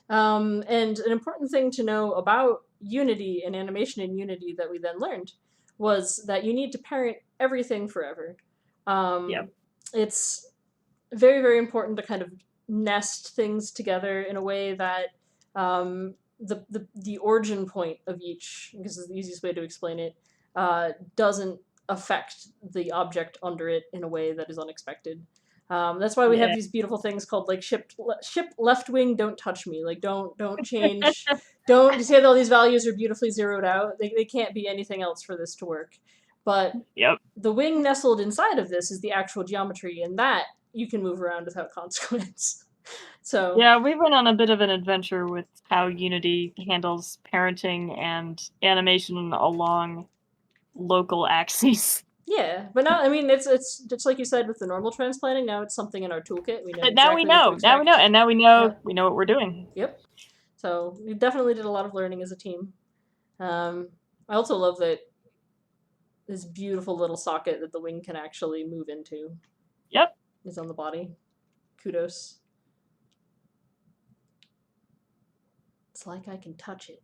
And an important thing to know about Unity and animation in Unity that we then learned was that you need to parent everything forever. It's very, very important to kind of nest things together in a way that the origin point of each, because it's the easiest way to explain it, doesn't affect the object under it in a way that is unexpected. That's why we have these beautiful things called like ship left wing, don't touch me. Like don't change. Don't you see how all these values are beautifully zeroed out? They can't be anything else for this to work. But the wing nestled inside of this is the actual geometry, and that you can move around without consequence. So
Yeah, we went on a bit of an adventure with how Unity handles parenting and animation along local axes.
yeah, but now I mean it's just like you said with the normal transplanting. Now it's something in our toolkit. We know
But now we
exactly what to
know. Now we
expect.
know, and now we know what we're doing.
Yep. So we definitely did a lot of learning as a team. I also love that this beautiful little socket that the wing can actually move into.
Yep.
Is on the body. Kudos. It's like I can touch it.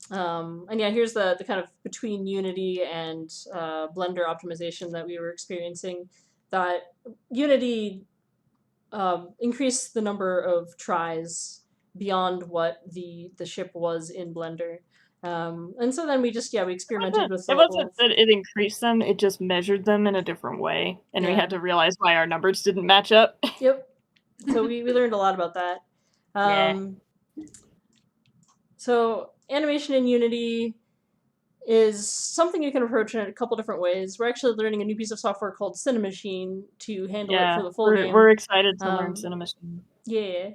And yeah, here's the kind of between Unity and Blender optimization that we were experiencing. That Unity increased the number of tries beyond what the ship was in Blender. And so then we experimented with
It wasn't that it increased them, it just measured them in a different way. And we
Yeah.
had to realize why our numbers didn't match up.
Yep. So we learned a lot about that.
Yeah.
So animation in Unity is something you can approach in a couple different ways. We're actually learning a new piece of software called Cinemachine to handle it for the full game.
We're excited to learn Cinemachine.
Yeah.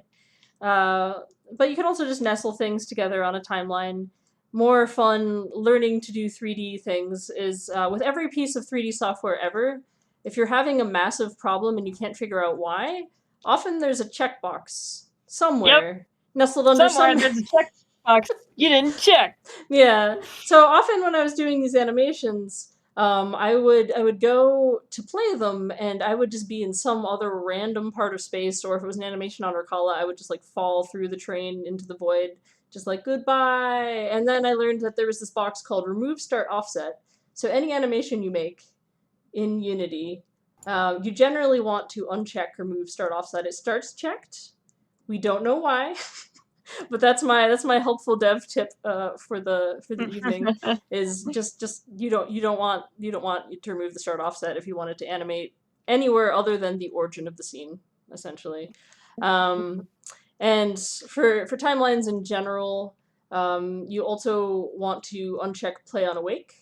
But you can also just nestle things together on a timeline. More fun learning to do 3D things is with every piece of 3D software ever, if you're having a massive problem and you can't figure out why, often there's a checkbox somewhere nestled under
somewhere. There's a checkbox you didn't check.
Yeah. So often when I was doing these animations, I would go to play them, and I would just be in some other random part of space, or if it was an animation on Ricala, I would just like fall through the train into the void, just like goodbye. And then I learned that there was this box called Remove Start Offset. So any animation you make in Unity, you generally want to uncheck Remove Start Offset. It starts checked. We don't know why. But that's my helpful dev tip for the evening is just you don't want to remove the start offset if you want it to animate anywhere other than the origin of the scene, essentially. And for timelines in general, you also want to uncheck play on awake.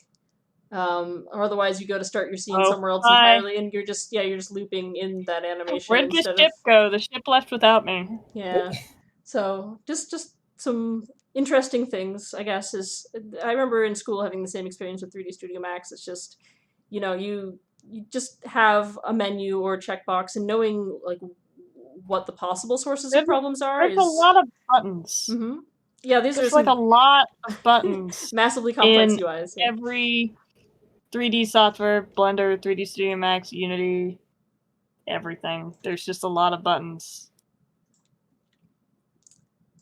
Or otherwise you go to start your scene somewhere else entirely, and you're just looping in that animation.
Where did the ship go? The ship left without me.
Yeah. So just some interesting things, I guess, is I remember in school having the same experience with 3D Studio Max. It's just, you just have a menu or a checkbox, and knowing like what the possible sources of problems are.
There's a lot of buttons.
Mm-hmm. Yeah, these
there's
are
like a lot of buttons.
massively complex
in
UIs. Yeah.
Every 3D software, Blender, 3D Studio Max, Unity, everything. There's just a lot of buttons.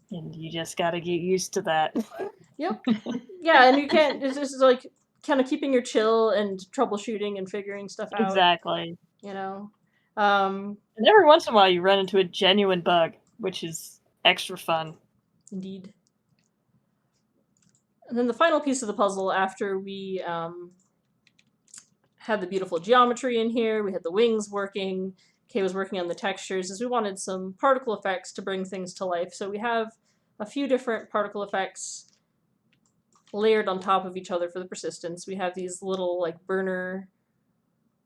And you just gotta get used to that.
Yep. Yeah, and you can't. It's just like kind of keeping your chill and troubleshooting and figuring stuff out.
Exactly.
And
every once in a while you run into a genuine bug, which is extra fun.
Indeed. And then the final piece of the puzzle, after we had the beautiful geometry in here, we had the wings working, Kay was working on the textures, is we wanted some particle effects to bring things to life. So we have a few different particle effects layered on top of each other for the persistence. We have these little like burner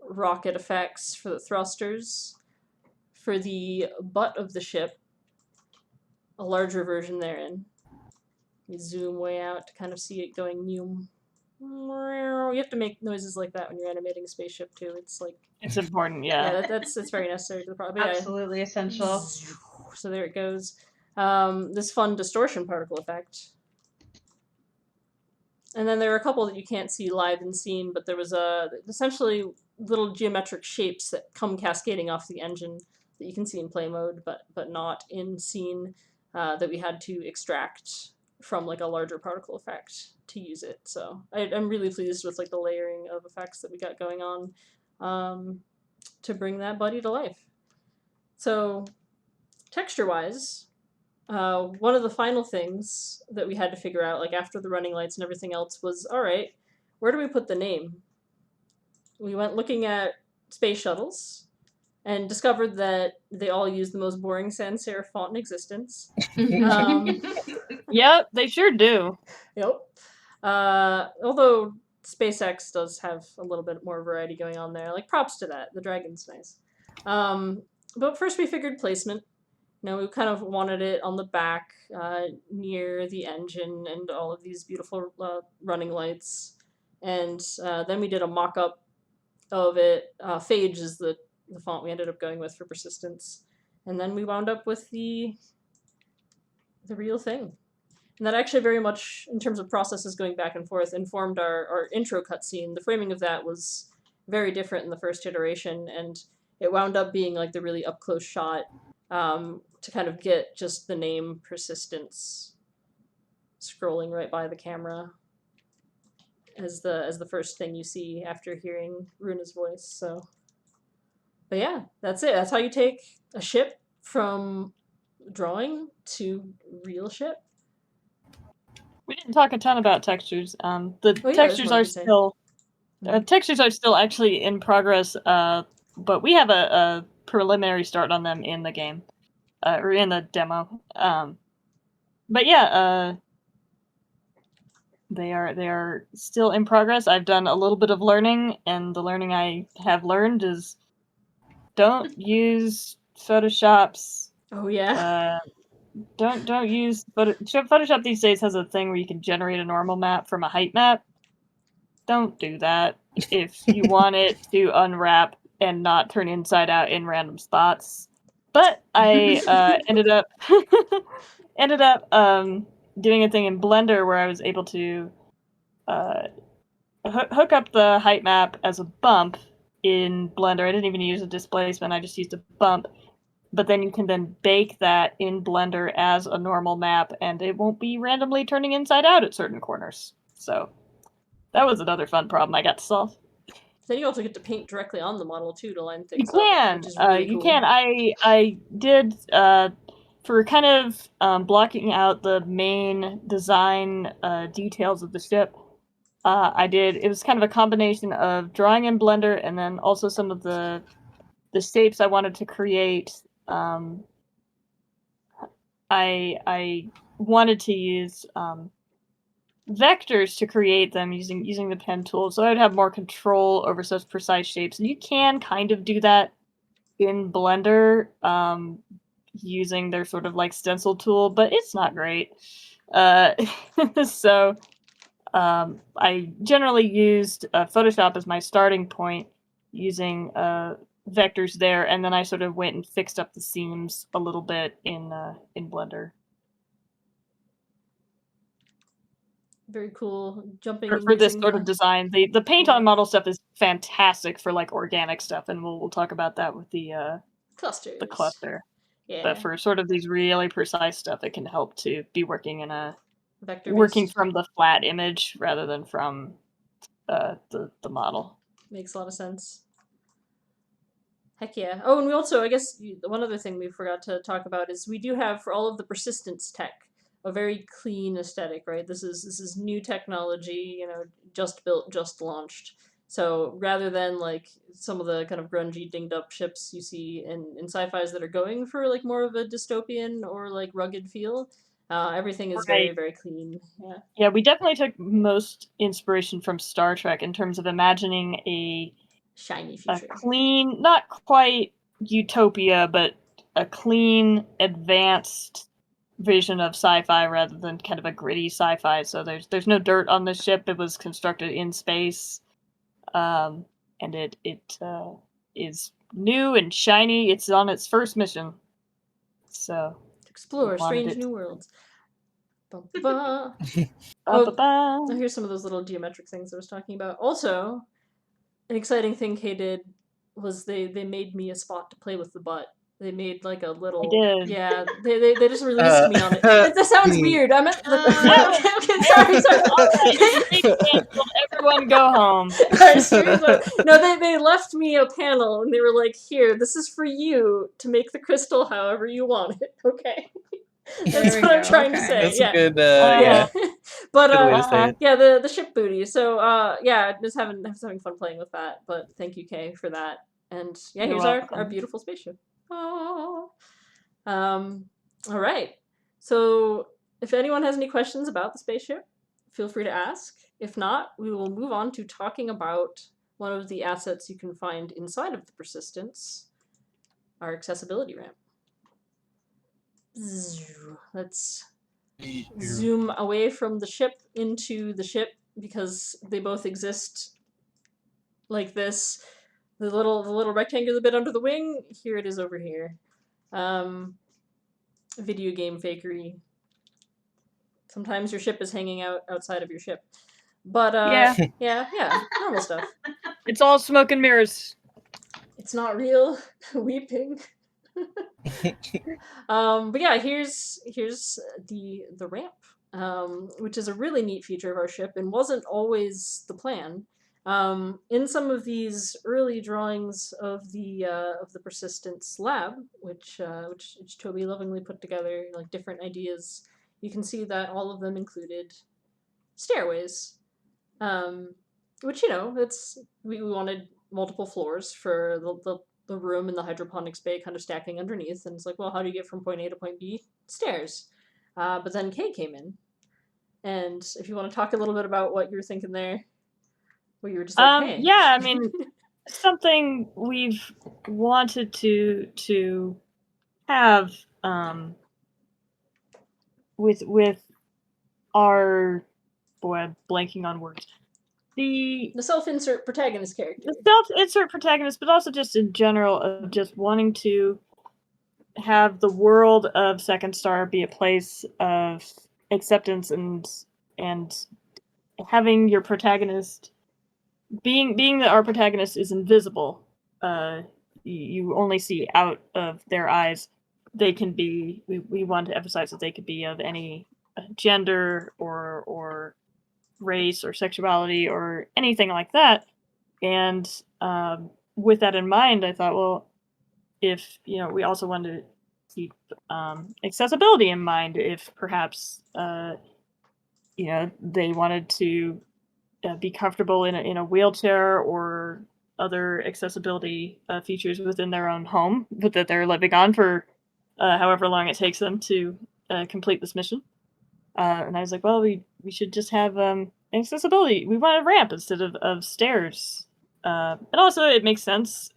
rocket effects for the thrusters. For the butt of the ship, a larger version therein. You zoom way out to kind of see it going new. You have to make noises like that when you're animating a spaceship too. It's like
it's important, yeah.
Yeah, that's very necessary to the problem.
Absolutely essential.
So there it goes. This fun distortion particle effect. And then there are a couple that you can't see live in scene, but there was essentially little geometric shapes that come cascading off the engine that you can see in play mode, but not in scene, that we had to extract from like a larger particle effect to use it. So I'm really pleased with like the layering of effects that we got going on to bring that buddy to life. So texture-wise, one of the final things that we had to figure out, like after the running lights and everything else, was, all right, where do we put the name? We went looking at space shuttles and discovered that they all use the most boring sans serif font in existence.
Yep, they sure do.
Yep. Although SpaceX does have a little bit more variety going on there. Like, props to that. The dragon's nice. But first we figured placement. We kind of wanted it on the back, near the engine and all of these beautiful running lights. And then we did a mock-up of it. Phage is the font we ended up going with for persistence. And then we wound up with the real thing. And that actually very much, in terms of processes going back and forth, informed our intro cutscene. The framing of that was very different in the first iteration, and it wound up being like the really up-close shot to kind of get just the name persistence scrolling right by the camera as the first thing you see after hearing Runa's voice. So, but yeah, that's it. That's how you take a ship from drawing to real ship.
We didn't talk a ton about textures. The
Oh, yeah,
textures
that's what I
are
was gonna say.
still
Mhm.
textures are still actually in progress. But we have a preliminary start on them in the game, or in the demo. But yeah, they are still in progress. I've done a little bit of learning, and the learning I have learned is don't use Photoshop's.
Oh yeah.
Don't use Photoshop these days has a thing where you can generate a normal map from a height map. Don't do that if you want it to unwrap and not turn inside out in random spots. But I ended up doing a thing in Blender where I was able to hook up the height map as a bump in Blender. I didn't even use a displacement, I just used a bump. But then you can then bake that in Blender as a normal map, and it won't be randomly turning inside out at certain corners. So that was another fun problem I got to solve.
Then you also get to paint directly on the model too to line
You
things up,
can,
which is really
you
cool.
can. I did for kind of blocking out the main design details of the ship. I did. It was kind of a combination of drawing in Blender and then also some of the shapes I wanted to create. I wanted to use vectors to create them using the pen tool, so I'd have more control over such precise shapes. And you can kind of do that in Blender using their sort of like stencil tool, but it's not great. So I generally used Photoshop as my starting point, using vectors there, and then I sort of went and fixed up the seams a little bit in Blender.
Very cool. Jumping and
For this
using
sort of design, the paint on model stuff is fantastic for like organic stuff, and we'll talk about that with the
clusters.
cluster.
Yeah.
But for sort of these really precise stuff, it can help to be working in a
Vector
working
based.
from the flat image rather than from the model.
Makes a lot of sense. Heck yeah. Oh, and we also, I guess, one other thing we forgot to talk about is we do have, for all of the persistence tech, a very clean aesthetic, right? This is new technology, just built, just launched. So rather than like some of the kind of grungy, dinged up ships you see in sci-fis that are going for like more of a dystopian or like rugged feel, everything is very,
Right.
very clean. Yeah.
Yeah, we definitely took most inspiration from Star Trek in terms of imagining a
Shiny future.
clean, not quite utopia, but a clean, advanced vision of sci-fi rather than kind of a gritty sci-fi. So there's no dirt on the ship. It was constructed in space, and it is new and shiny. It's on its first mission, so
Explore
we wanted
strange
it.
new worlds. Bum, ba, ba.
Ba-ba-ba.
Here's some of those little geometric things I was talking about. Also, an exciting thing Kay did was they made me a spot to play with the butt. They made like a little.
did.
Yeah, they just released me on it. That sounds weird. I'm at the. Okay, sorry.
Everyone go home.
Alright, seriously. No, they left me a panel and they were like, "Here, this is for you to make the crystal however you want it." Okay. That's
we
what I'm
go,
trying to
okay.
say.
That's
yeah.
a good,
Yeah. But
good way to say it.
yeah, the ship booty. So yeah, just having fun playing with that. But thank you, Kay, for that. And yeah,
You're
here's our
welcome.
beautiful spaceship. All right. So if anyone has any questions about the spaceship, feel free to ask. If not, we will move on to talking about one of the assets you can find inside of the Persistence, our accessibility ramp. Let's zoom away from the ship into the ship because they both exist like this. The little rectangular bit under the wing, here it is over here. Video game fakery. Sometimes your ship is hanging out outside of your ship. But yeah, normal stuff.
It's all smoke and mirrors.
It's not real. Weeping. But yeah, here's the ramp, which is a really neat feature of our ship and wasn't always the plan. In some of these early drawings of the persistence lab, which Toby lovingly put together, like different ideas, you can see that all of them included stairways, which we wanted multiple floors for the room in the hydroponics bay kind of stacking underneath, and it's like, well, how do you get from point A to point B? Stairs. But then Kay came in, and if you want to talk a little bit about what you were thinking there, where you were just like, hey.
Yeah, I mean, something we've wanted to have with our, boy, I'm blanking on words. The
self-insert protagonist character.
The self-insert protagonist, but also just in general of just wanting to have the world of Second Star be a place of acceptance and having your protagonist being that our protagonist is invisible. You only see out of their eyes. They can be. We want to emphasize that they could be of any gender or race or sexuality or anything like that. And with that in mind, I thought, well, if we also wanted to keep accessibility in mind, if perhaps they wanted to be comfortable in a wheelchair or other accessibility features within their own home that they're living on for however long it takes them to complete this mission. And I was like, well, we should just have accessibility. We want a ramp instead of stairs. And also, it makes sense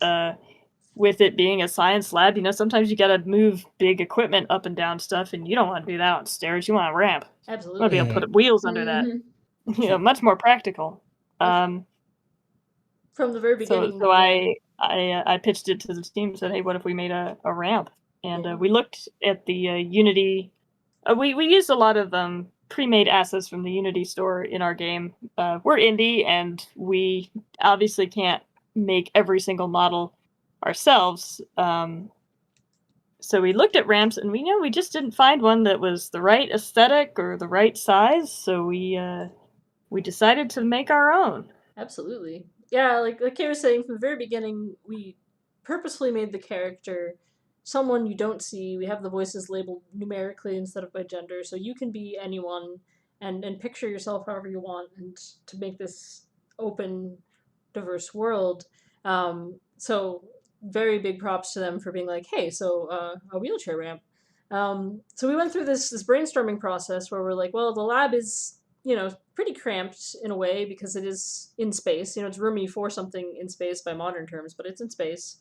with it being a science lab. Sometimes you got to move big equipment up and down stuff, and you don't want to do that on stairs. You want a ramp.
Absolutely.
You want to be able to put wheels under that. Much more practical.
From the very beginning.
So I pitched it to the team and said, hey, what if we made a ramp? And we looked at the Unity. We used a lot of pre-made assets from the Unity store in our game. We're indie, and we obviously can't make every single model ourselves. So we looked at ramps, and we just didn't find one that was the right aesthetic or the right size. So we decided to make our own.
Absolutely. Yeah, like Kay was saying, from the very beginning, we purposefully made the character someone you don't see. We have the voices labeled numerically instead of by gender, so you can be anyone and picture yourself however you want, and to make this open, diverse world. So very big props to them for being like, hey, so a wheelchair ramp. So we went through this brainstorming process where we're like, well, the lab is pretty cramped in a way because it is in space. It's roomy for something in space by modern terms, but it's in space.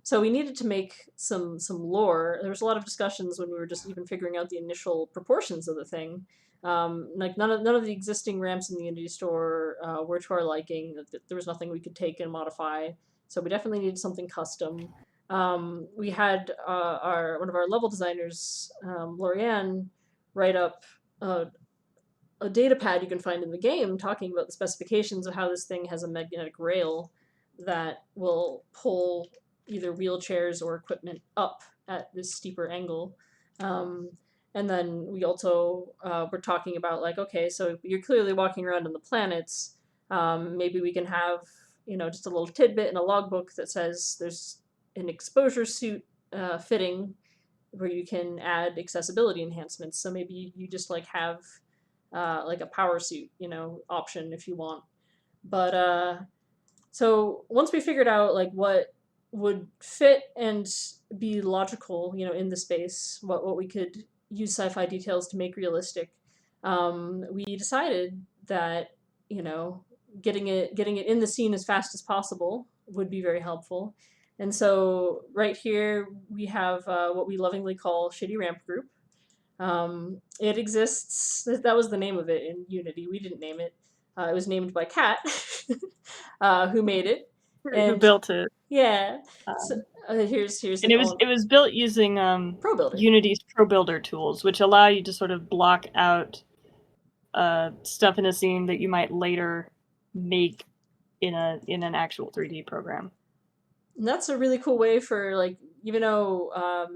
So we needed to make some lore. There was a lot of discussions when we were just even figuring out the initial proportions of the thing. Like none of the existing ramps in the Unity store were to our liking. There was nothing we could take and modify. So we definitely needed something custom. We had one of our level designers, Lorianne, write up a data pad you can find in the game talking about the specifications of how this thing has a magnetic rail that will pull either wheelchairs or equipment up at this steeper angle. And then we also were talking about, like, okay, so you're clearly walking around on the planets. Maybe we can have, just a little tidbit in a logbook that says there's an exposure suit fitting where you can add accessibility enhancements. So maybe you just have like a power suit, option if you want. But so once we figured out what would fit and be logical, in the space, what we could use sci-fi details to make realistic, we decided that getting it in the scene as fast as possible would be very helpful. And so right here we have what we lovingly call Shitty Ramp Group. It exists. That was the name of it in Unity. We didn't name it. It was named by Kat, who made it.
Who built it?
Yeah.
Um,
So, here's
and it was built using
Pro Builder.
Unity's Pro Builder tools, which allow you to sort of block out stuff in a scene that you might later make in an actual 3D program.
And that's a really cool way for, like, even though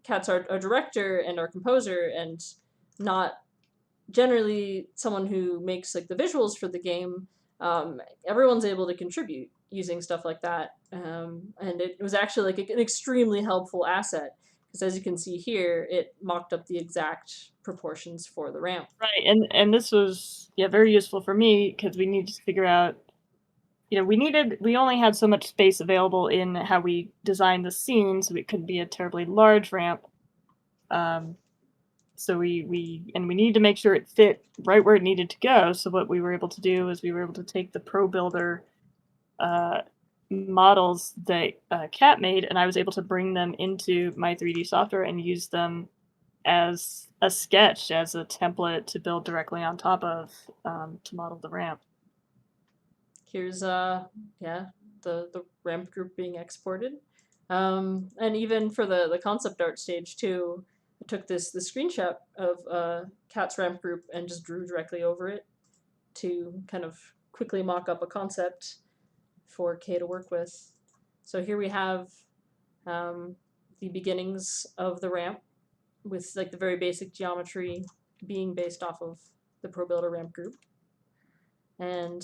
Kat's our director and our composer and not generally someone who makes like the visuals for the game, everyone's able to contribute using stuff like that, and it was actually like an extremely helpful asset because, as you can see here, it mocked up the exact proportions for the ramp.
Right, and this was very useful for me because we needed to figure out, we only had so much space available in how we designed the scene, so it couldn't be a terribly large ramp. So we needed to make sure it fit right where it needed to go. So what we were able to do is we were able to take the Pro Builder models that Kat made, and I was able to bring them into my 3D software and use them as a sketch, as a template to build directly on top of to model the ramp.
Here's the ramp group being exported, and even for the concept art stage too. I took the screenshot of Kat's ramp group and just drew directly over it to kind of quickly mock up a concept for Kay to work with. So here we have the beginnings of the ramp with like the very basic geometry being based off of the Pro Builder ramp group. And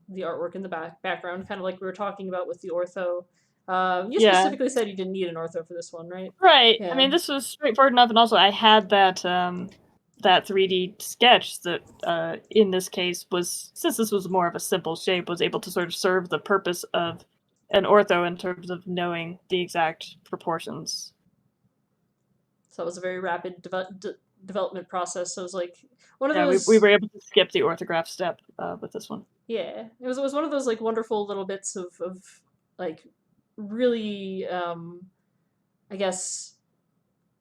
the artwork in the background, kind of like we were talking about with the ortho. You specifically said you didn't need an ortho for this one, right?
Right.
Yeah.
I mean, this was straightforward enough, and also I had that that 3D sketch that, in this case, since this was more of a simple shape, was able to sort of serve the purpose of an ortho in terms of knowing the exact proportions.
So it was a very rapid development process. So it was like one of those.
We were able to skip the orthograph step with this one.
Yeah, it was one of those like wonderful little bits of like really I guess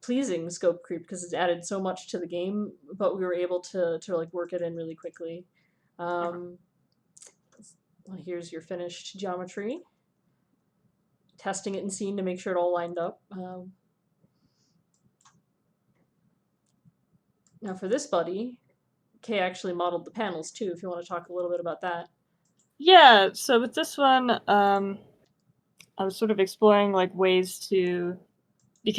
pleasing scope creep because it added so much to the game, but we were able to like work it in really quickly. Well, here's your finished geometry. Testing it in scene to make sure it all lined up. Now for this buddy, Kay actually modeled the panels too, if you want to talk a little bit about that.
Yeah, so with this one, I was sort of exploring like ways to get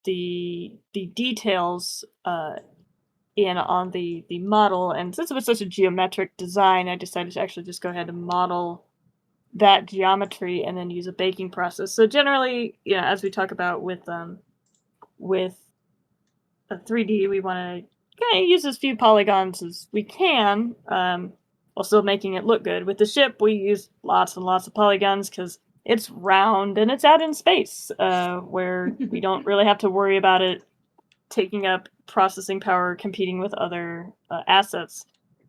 the details in on the model, and since it was such a geometric design, I decided to actually just go ahead and model that geometry and then use a baking process. So generally, as we talk about with a 3D, we want to kind of use as few polygons as we can, while still making it look good. With the ship, we use lots and lots of polygons because it's round and it's out in space, where we don't really have to worry about it taking up processing power, competing with other assets.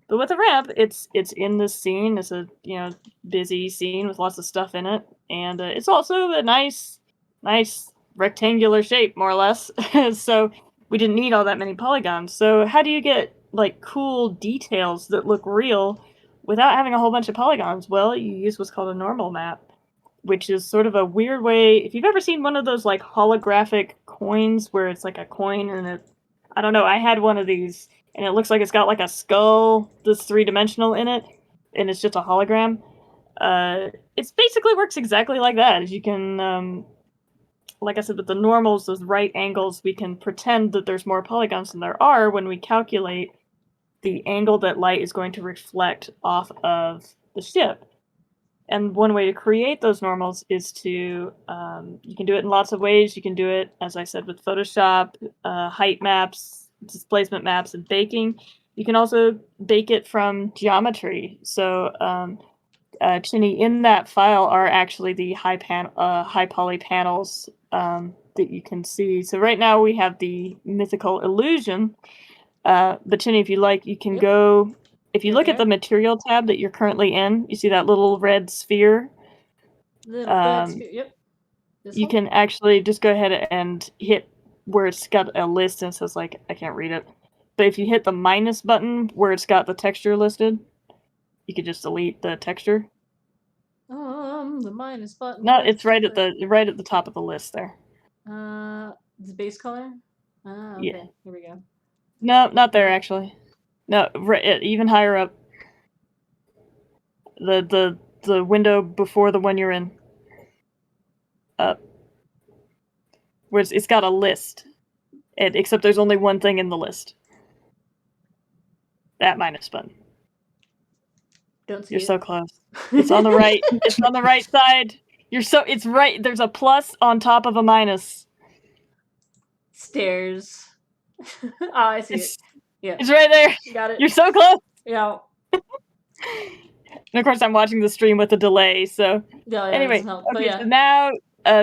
But with a ramp, it's in this scene. It's a busy scene with lots of stuff in it, and it's also a nice rectangular shape, more or less. So we didn't need all that many polygons. So how do you get like cool details that look real without having a whole bunch of polygons? Well, you use what's called a normal map, which is sort of a weird way. If you've ever seen one of those like holographic coins where it's like a coin and I don't know, I had one of these and it looks like it's got like a skull that's 3-dimensional in it and it's just a hologram. It basically works exactly like that. As you can, like I said, with the normals, those right angles, we can pretend that there's more polygons than there are when we calculate the angle that light is going to reflect off of the ship. And one way to create those normals is to, you can do it in lots of ways. You can do it, as I said, with Photoshop, height maps, displacement maps, and baking. You can also bake it from geometry. So, Chinny, in that file are actually the high poly panels that you can see. So right now we have the mythical illusion. But Chinny, if you like, you can go if you look at
Okay.
the material tab that you're currently in, you see that little red sphere?
The red sphere. Yep. This
You
one?
can actually just go ahead and hit where it's got a list and it says, like, I can't read it. But if you hit the minus button where it's got the texture listed, you could just delete the texture.
The minus button.
No, it's right at the top of the list there.
The base color. Okay.
Yeah.
Here we go.
No, not there actually. No, even higher up. The window before the one you're in. Up. Where it's got a list. Except there's only one thing in the list. That minus button.
Don't see
You're
it.
so close. It's on the right. It's on the right side. It's right. There's a plus on top of a minus.
Stairs. I see it. Yeah.
It's right there.
Got it.
You're so close.
Yeah.
And of course, I'm watching the stream with a delay. So
Yeah.
anyway,
Help. But
okay.
yeah.
So now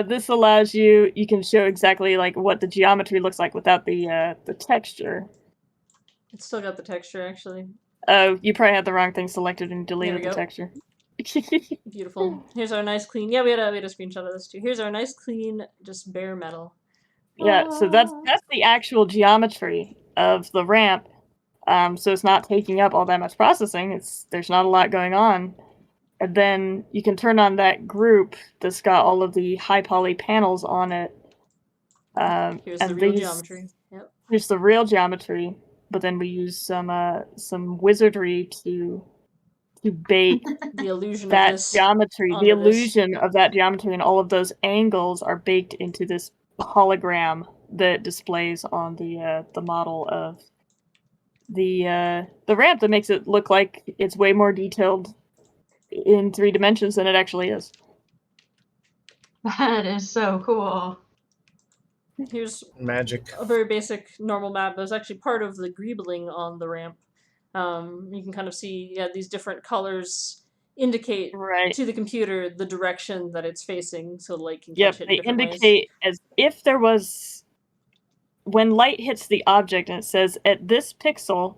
this allows you can show exactly like what the geometry looks like without the texture.
It's still got the texture actually.
Oh, you probably had the wrong thing selected and
There we
deleted the
go.
texture.
Beautiful. Here's our nice clean. Yeah, we had a screenshot of this too. Here's our nice clean, just bare metal.
Yeah, so that's the actual geometry of the ramp. So it's not taking up all that much processing. There's not a lot going on. And then you can turn on that group that's got all of the high poly panels on it.
Here's
and
the real geometry. Yep.
Here's the real geometry, but then we use some wizardry to bake
The illusion
that
of this
geometry. The
onto this.
illusion of that geometry and all of those angles are baked into this hologram that displays on the model of the ramp, that makes it look like it's way more detailed in 3 dimensions than it actually is.
That is so cool.
Here's
Magic.
a very basic normal map. There's actually part of the greebling on the ramp. You can kind of see these different colors indicate to the computer the direction that it's facing, so light can catch it in
they
different
indicate
ways.
as if there was, when light hits the object and it says at this pixel,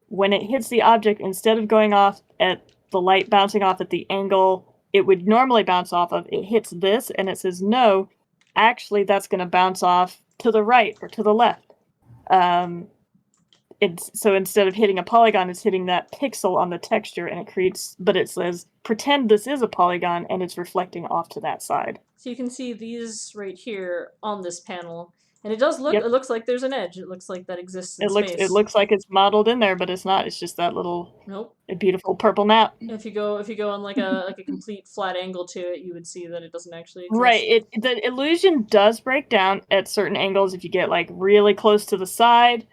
when it hits the object, instead of going off at the light bouncing off at the angle it would normally bounce off of, it hits this and it says no, actually that's going to bounce off to the right or to the left. So instead of hitting a polygon, it's hitting that pixel on the texture, and but it says pretend this is a polygon and it's reflecting off to that side.
So you can see these right here on this panel, and it does look. It looks like there's an edge. It looks like that exists in space.
It looks like it's modeled in there, but it's not. It's just that little beautiful purple map.
If you go on like a complete flat angle to it, you would see that it doesn't actually exist.
Right. The illusion does break down at certain angles. If you get like really close to the side,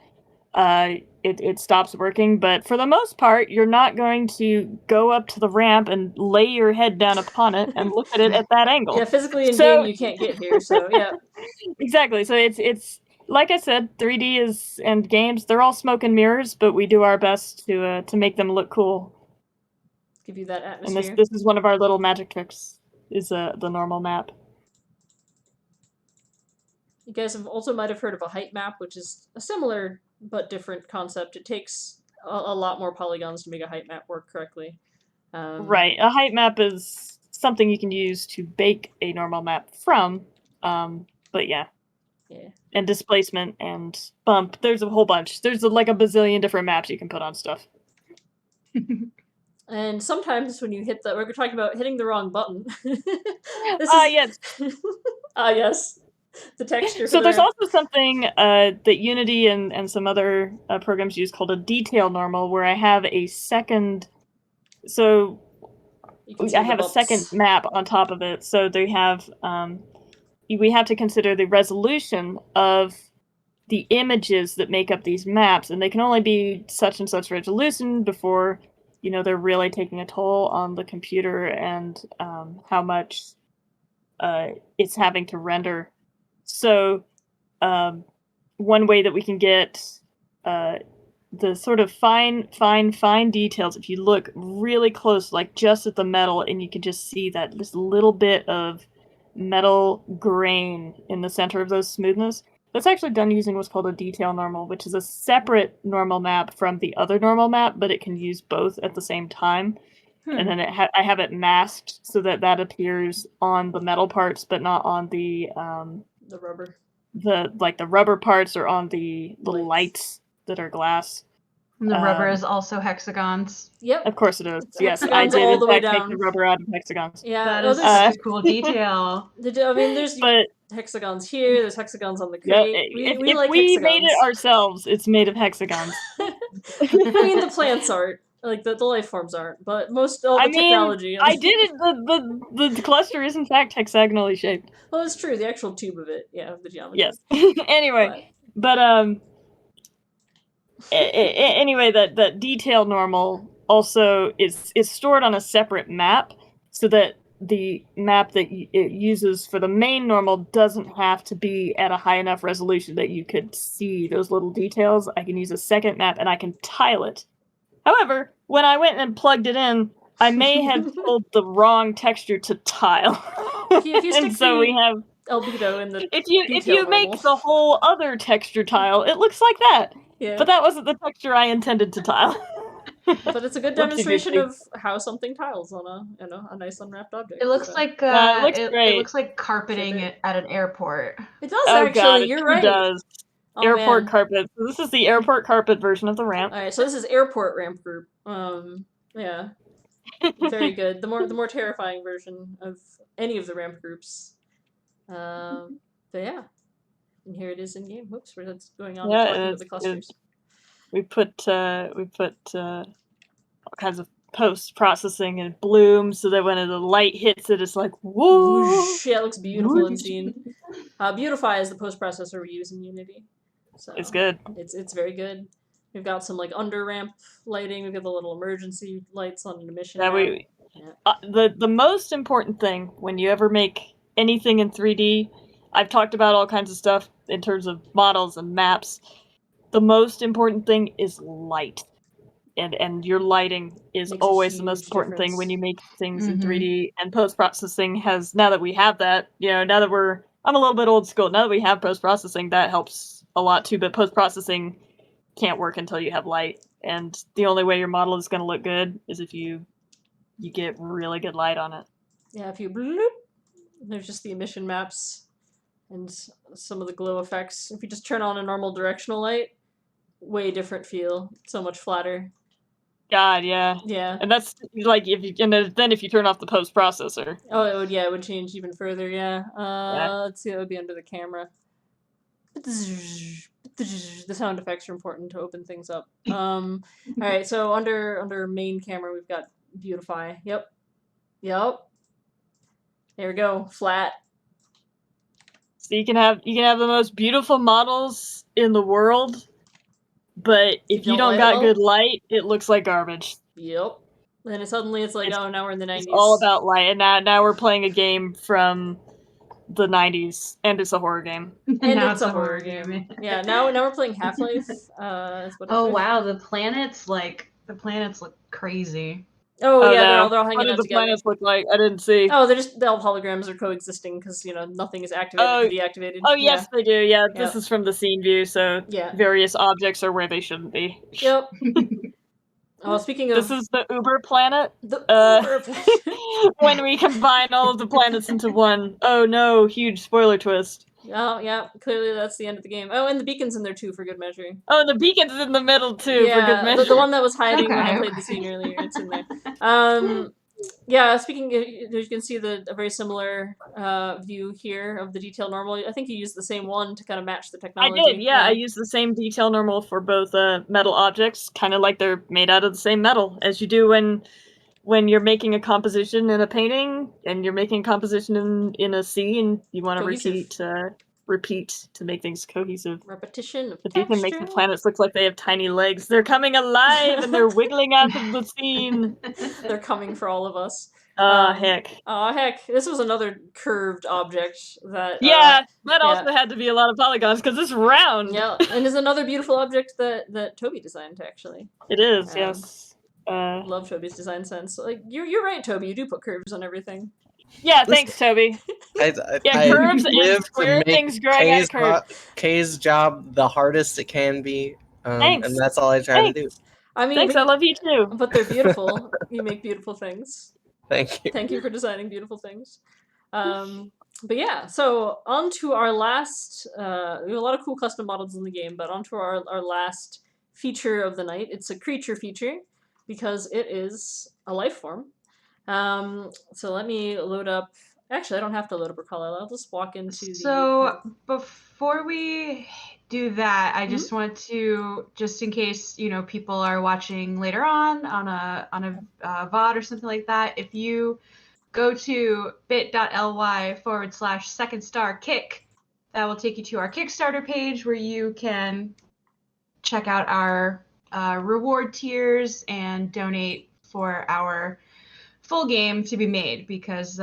it stops working. But for the most part, you're not going to go up to the ramp and lay your head down upon it and look at it at that angle.
Yeah, physically in game you can't get here. So yeah.
Exactly. So it's like I said, 3D and games, they're all smoke and mirrors, but we do our best to make them look cool.
Give you that atmosphere.
And this is one of our little magic tricks, is the normal map.
You guys have also might have heard of a height map, which is a similar but different concept. It takes a lot more polygons to make a height map work correctly.
Right. A height map is something you can use to bake a normal map from. But yeah. And displacement and bump. There's a whole bunch. There's like a bazillion different maps you can put on stuff.
And sometimes when you hit we're talking about hitting the wrong button.
Yes.
Yes. The texture.
So there's also something that Unity and some other programs use called a detail normal, where I have a second. So I have a second map on top of it. So they have. We have to consider the resolution of the images that make up these maps, and they can only be such and such resolution before, they're really taking a toll on the computer and how much it's having to render. So one way that we can get the sort of fine details, if you look really close, like just at the metal, and you can just see that this little bit of metal grain in the center of those smoothness, That's actually done using what's called a detail normal, which is a separate normal map from the other normal map, but it can use both at the same time. And then I have it masked so that appears on the metal parts, but not on the
rubber.
The rubber parts or on the little lights that are glass.
And the rubber is also hexagons.
Yep.
Of course it is.
It's
Yes, I
hexagons
did
all
in
the way
fact make
down.
the rubber out of hexagons.
Yeah,
That is such a cool detail.
There's
But
hexagons here. There's hexagons on the
yeah,
crate.
if
we like
we
hexagons.
made it ourselves, it's made of hexagons.
I mean, the plants aren't. Like, the life forms aren't. But all the technology.
I did it. The cluster is in fact hexagonally shaped.
Well, it's true. The actual tube of it, yeah, of the geometry.
Yes. Anyway, but anyway, that detail normal also is stored on a separate map, so that the map that it uses for the main normal doesn't have to be at a high enough resolution that you could see those little details. I can use a second map and I can tile it. However, when I went and plugged it in, I may have told the wrong texture to tile.
If you stick
and so we have
albedo in the
if you make the whole other texture tile, it looks like that.
Yeah.
But that wasn't the texture I intended to tile.
But it's a good demonstration of how something tiles on a nice unwrapped object.
It looks like
it looks great.
It looks like carpeting at an airport.
It does actually.
God,
You're right.
It does.
Oh,
Airport
man.
carpet. So this is the airport carpet version of the ramp.
All right, so this is airport ramp group. Yeah, very good. The more terrifying version of any of the ramp groups. But yeah, and here it is in game. Whoops, where that's going on.
Yeah,
Talking about the clusters.
We put all kinds of post processing and bloom so that when the light hits it, it's like whoa.
Whoosh. Yeah, it looks beautiful and seen. Beautify is the post processor we use in Unity. So
it's good.
It's very good. We've got some like under ramp lighting. We've got the little emergency lights on an emission.
Yeah, the most important thing when you ever make anything in 3D, I've talked about all kinds of stuff in terms of models and maps. The most important thing is light. And your lighting is always the most important thing when you make things in 3D. And post-processing has, now that we have that, now that I'm a little bit old school, now that we have post-processing, that helps a lot too, but post-processing can't work until you have light. And the only way your model is going to look good is if you get really good light on it.
Yeah, if you bloop, there's just the emission maps and some of the glow effects. If you just turn on a normal directional light, way different feel. So much flatter.
God, yeah.
Yeah.
And that's like then if you turn off the post processor.
Oh, it would change even further. Yeah. Let's see. It would be under the camera. The sound effects are important to open things up. All right. So under main camera, we've got beautify. Yep. There we go. Flat.
So you can have the most beautiful models in the world. But if you don't got good light, it looks like garbage.
Yep. Then suddenly it's like, oh, now we're in the 90s.
It's all about light, and now we're playing a game from the 90s, and it's a horror game.
And it's a horror game. Yeah, now we're playing Half-Life.
Wow, the planets look crazy.
Oh yeah,
no.
they're all hanging out together.
What do the planets look like? I didn't see.
Oh, the all holograms are coexisting because nothing is activated or deactivated.
Oh yes, they do. Yeah, this is from the scene view, so various objects are where they shouldn't be.
Yep. Oh, speaking of,
this is the Uber planet. When we combine all of the planets into one. Oh no! Huge spoiler twist.
Oh yeah, clearly that's the end of the game. Oh, and the beacon's in there too for good measure.
Oh, and the beacon's in the middle too for good measure.
The one that was hiding when I played the scene earlier, it's in there. Yeah, speaking of, you can see a very similar view here of the detail normal. I think you used the same one to kind of match the technology.
I did, yeah. I used the same detail normal for both metal objects, kind of like they're made out of the same metal, as you do when you're making a composition in a painting, and you're making a composition in a scene, you want to repeat to make things cohesive.
Repetition of
texture. You can make the planets look like they have tiny legs. They're coming alive and they're wiggling out of the scene.
They're coming for all of us.
Heck.
Heck. This was another curved object that...
also had to be a lot of polygons because it's round.
Yeah, and is another beautiful object that Toby designed, actually.
It is, yes.
Love Toby's design sense. Like you're right, Toby. You do put curves on everything.
Yeah, thanks, Toby. Yeah, curves and
live to
square
make
things growing out of curves.
Kay's job the hardest it can be,
Thanks.
and that's all I try to do.
Thanks.
I mean,
Thanks, I love you too.
but they're beautiful. You make beautiful things.
Thank you.
Thank you for designing beautiful things. But yeah, so on to our last. We have a lot of cool custom models in the game, but on to our last feature of the night. It's a creature feature because it is a life form. So let me load up. Actually, I don't have to load up Recall. I'll just walk into the.
So before we do that, I
Mhm.
just want to, just in case people are watching later on a VOD or something like that, if you go to bit.ly/second star kick, that will take you to our Kickstarter page where you can check out our reward tiers and donate for our full game to be made, because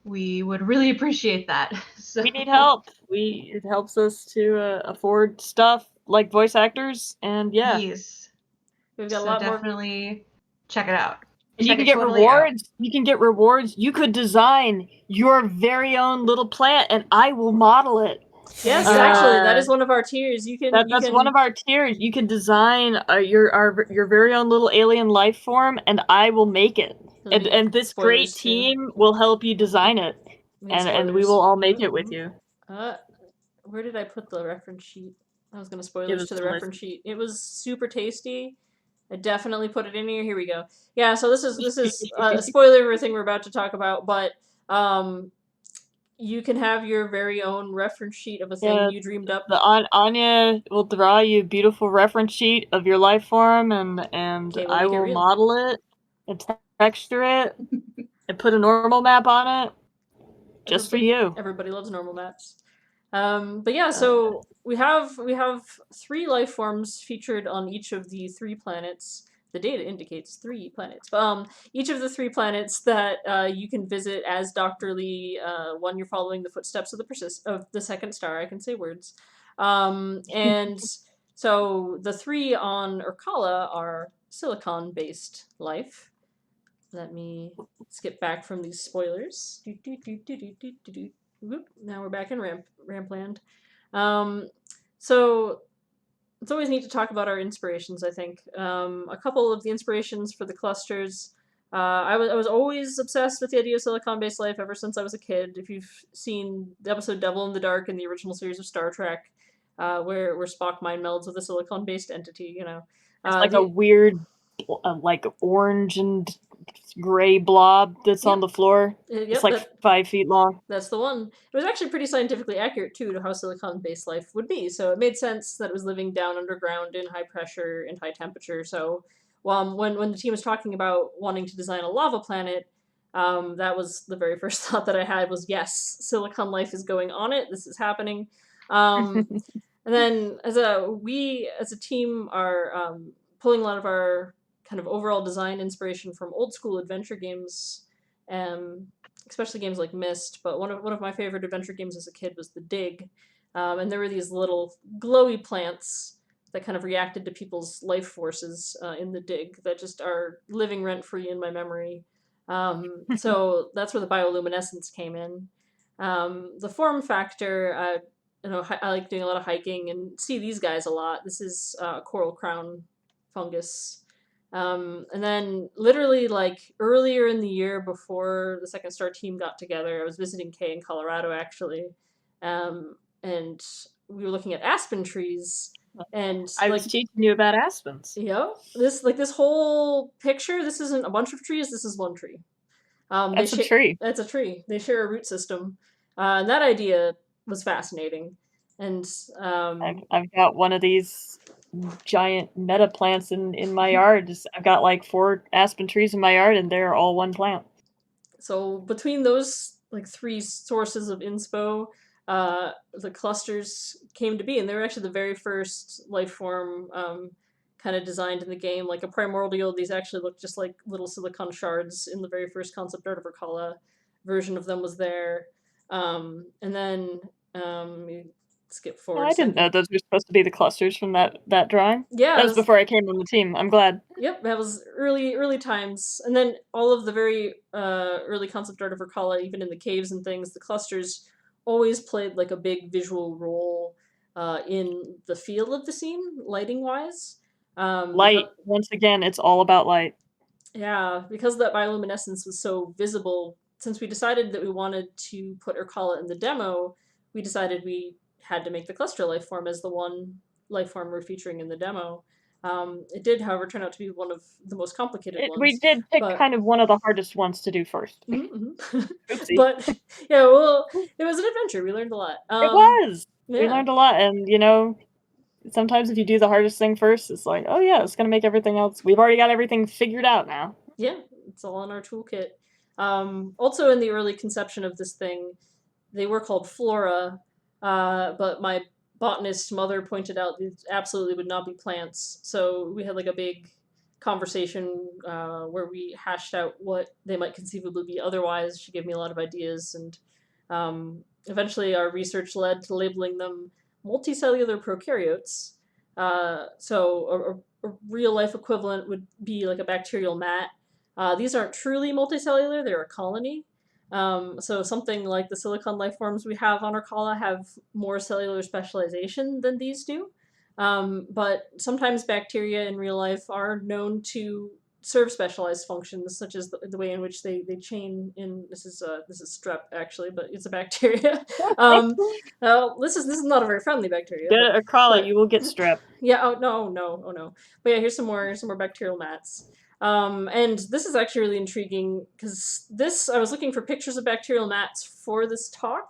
we would really appreciate that. So,
We need help. It helps us to afford stuff like voice actors, and yeah.
Yes.
We've got a
So
lot more.
definitely check it out.
And you
Check
can
it
get
totally out.
rewards. You can get rewards. You could design your very own little plant, and I will model it.
Yes,
There you go.
actually, that is one of our tiers. You can.
That's one of our tiers. You can design your very own little alien life form, and I will make it. And this great
spoilers, too.
team will help you design it, and we will all make it with you.
Where did I put the reference sheet? I was going to spoilers
was
to the
delicious.
reference sheet. It was super tasty. I definitely put it in here. Here we go. Yeah, so this is a spoiler of everything we're about to talk about, but you can have your very own reference sheet of a thing you dreamed up.
Anya will draw you a beautiful reference sheet of your life form, and
Okay, we'll
I
make it
will
real.
model it and texture it and put a normal map on it just for you.
Everybody loves normal maps. But yeah, so we have 3 life forms featured on each of the 3 planets. The data indicates 3 planets. Each of the 3 planets that you can visit as Dr. Lee. One, you're following the footsteps of the second star. I can say words. And so the 3 on Urkala are silicon-based life. Let me skip back from these spoilers. Whoop, now we're back in Rampland. So it's always neat to talk about our inspirations, I think. A couple of the inspirations for the clusters. I was always obsessed with the idea of silicon-based life ever since I was a kid. If you've seen the episode Devil in the Dark in the original series of Star Trek, where Spock mind melds with a silicon-based entity,
It's like a weird, like orange and gray blob that's on the floor. It's like 5 feet long.
That's the one. It was actually pretty scientifically accurate, too, to how silicon-based life would be. So it made sense that it was living down underground in high pressure and high temperature. So when the team was talking about wanting to design a lava planet, that was the very first thought that I had was, yes, silicon life is going on it. This is happening. And then we as a team are pulling a lot of our kind of overall design inspiration from old school adventure games, especially games like Myst. But one of my favorite adventure games as a kid was The Dig, and there were these little glowy plants that kind of reacted to people's life forces in The Dig that just are living rent free in my memory. So that's where the bioluminescence came in. The form factor, I like doing a lot of hiking and see these guys a lot. This is coral crown fungus. And then literally like earlier in the year before the Second Star team got together, I was visiting Kay in Colorado actually. And we were looking at aspen trees, and
I was teaching you about aspens.
This whole picture, this isn't a bunch of trees, this is one tree.
That's a tree.
That's a tree. They share a root system. And that idea was fascinating. And
I've got one of these giant meta plants in my yard. I've got like 4 aspen trees in my yard, and they're all one plant.
So between those like 3 sources of inspo, the clusters came to be, and they were actually the very first life form kind of designed in the game. Like a primordial, these actually look just like little silicon shards in the very first concept art of Urkala. Version of them was there. And then skip
Oh,
forward.
I
a
didn't know
second.
those were supposed to be the clusters from that drawing.
Yeah,
That was before I came on the team. I'm glad.
Yep, that was early times, and then all of the very early concept art of Rakala, even in the caves and things, the clusters always played like a big visual role in the feel of the scene, lighting wise.
Light. Once again, it's all about light.
Yeah, because that bioluminescence was so visible, since we decided that we wanted to put Urkala in the demo, we decided we had to make the cluster life form as the one life form we're featuring in the demo. It did, however, turn out to be one of the most complicated ones.
We did pick
but...
kind of one of the hardest ones to do first.
Oopsie. But, yeah, well, it was an adventure. We learned a lot.
It was!
Yeah.
We learned a lot, and, you know, sometimes if you do the hardest thing first, it's like, oh yeah, it's gonna make everything else. We've already got everything figured out now.
Yeah, it's all in our toolkit. Also, in the early conception of this thing, they were called flora, but my botanist mother pointed out these absolutely would not be plants. So we had like a big conversation where we hashed out what they might conceivably be otherwise. She gave me a lot of ideas, and eventually our research led to labeling them multicellular prokaryotes. So a real life equivalent would be like a bacterial mat. These aren't truly multicellular, they're a colony. So something like the silicon life forms we have on Urkala have more cellular specialization than these do. But sometimes bacteria in real life are known to serve specialized functions, such as the way in which they chain in. This is strep actually, but it's a bacteria. This is not a very friendly bacteria.
Get Urkala, you will get strep.
Yeah. Oh no. But yeah, here's some more bacterial mats. And this is actually really intriguing because I was looking for pictures of bacterial mats for this talk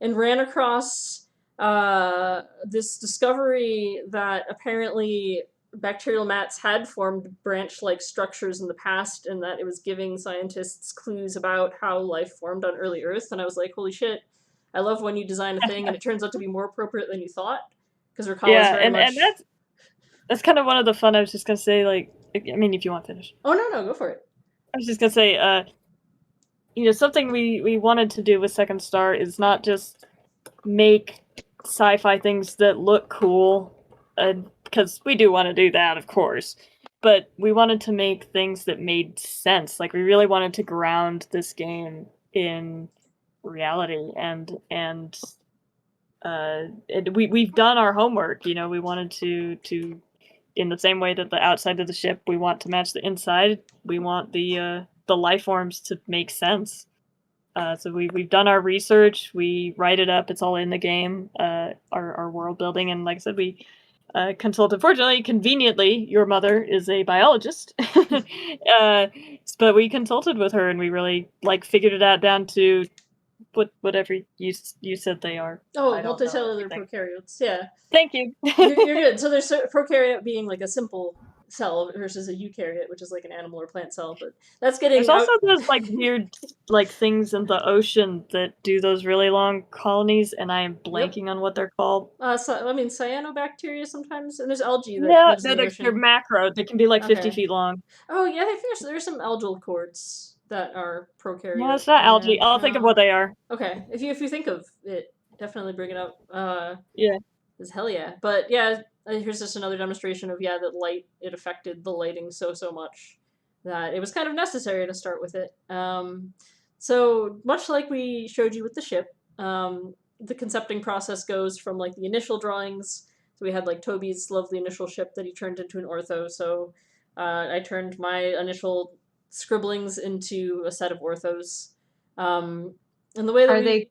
and ran across this discovery that apparently bacterial mats had formed branch-like structures in the past, and that it was giving scientists clues about how life formed on early Earth. And I was like, holy shit, I love when you design a thing and it turns out to be more appropriate than you thought. Because Urkala is very much...
and that's kind of one of the fun. I was just gonna say, like, I mean, if you want to finish.
Oh no, go for it.
I was just gonna say, you know, something we wanted to do with Second Star is not just make sci-fi things that look cool, because we do want to do that, of course, but we wanted to make things that made sense. Like, we really wanted to ground this game in reality, and we've done our homework. You know, we wanted to in the same way that the outside of the ship we want to match the inside, we want the life forms to make sense. So we've done our research, we write it up, it's all in the game, our world building, and like I said, we consulted. Fortunately, conveniently, your mother is a biologist, but we consulted with her, and we really figured it out down to whatever you said they are.
Oh, multicellular prokaryotes. Yeah.
Thank you.
You're good. So there's prokaryote being like a simple cell versus a eukaryote, which is like an animal or plant cell. But that's getting.
There's also those weird things in the ocean that do those really long colonies, and I am blanking on what they're called.
Cyanobacteria sometimes, and there's algae that lives in the ocean.
They're macro. They can be 50 feet long.
Oh yeah, I think there's some algal cords that are prokaryote.
No, it's not algae. I'll think of what they are.
Okay, if you think of it, definitely bring it up.
Yeah.
It's hell yeah. But yeah, here's just another demonstration of that light, it affected the lighting so much that it was kind of necessary to start with it. So much like we showed you with the ship, the concepting process goes from the initial drawings. So we had Toby's lovely initial ship that he turned into an ortho. So I turned my initial scribblings into a set of orthos. And the way that
are they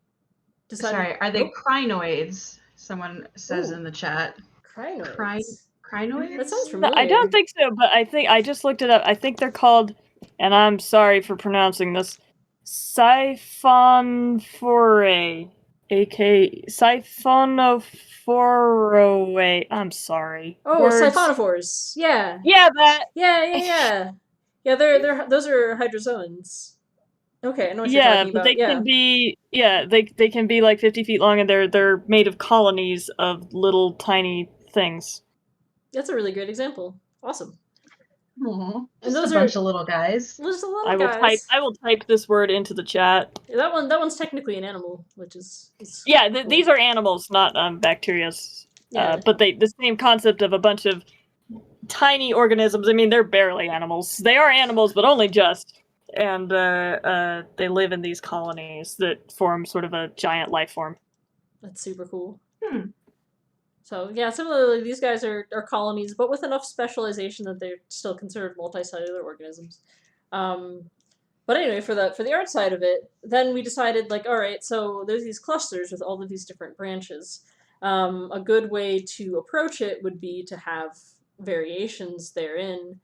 crinoids? Someone says in the chat.
Crinoids?
Crinoids?
That sounds familiar.
I don't think so, but I think I just looked it up. I think they're called, and I'm sorry for pronouncing this, Siphonophore, aka Siphonophoroe. I'm sorry.
Oh, siphonophores. Yeah.
Yeah, that.
Yeah. Yeah, those are hydrozoans. Okay, I know what you're talking about.
They can be they can be 50 feet long, and they're made of colonies of little tiny things.
That's a really great example. Awesome.
Aw,
And
just
those
a bunch of little guys.
There's the little guys.
I will type this word into the chat.
Yeah, that one's technically an animal, which is
Yeah,
cool.
these are animals, not bacteria.
Yeah.
But the same concept of a bunch of tiny organisms. I mean, they're barely animals. They are animals, but only just. And they live in these colonies that form sort of a giant life form.
That's super cool.
Hmm.
So yeah, similarly, these guys are colonies, but with enough specialization that they're still considered multicellular organisms. But anyway, for the art side of it, then we decided like, all right, so there's these clusters with all of these different branches. A good way to approach it would be to have variations therein.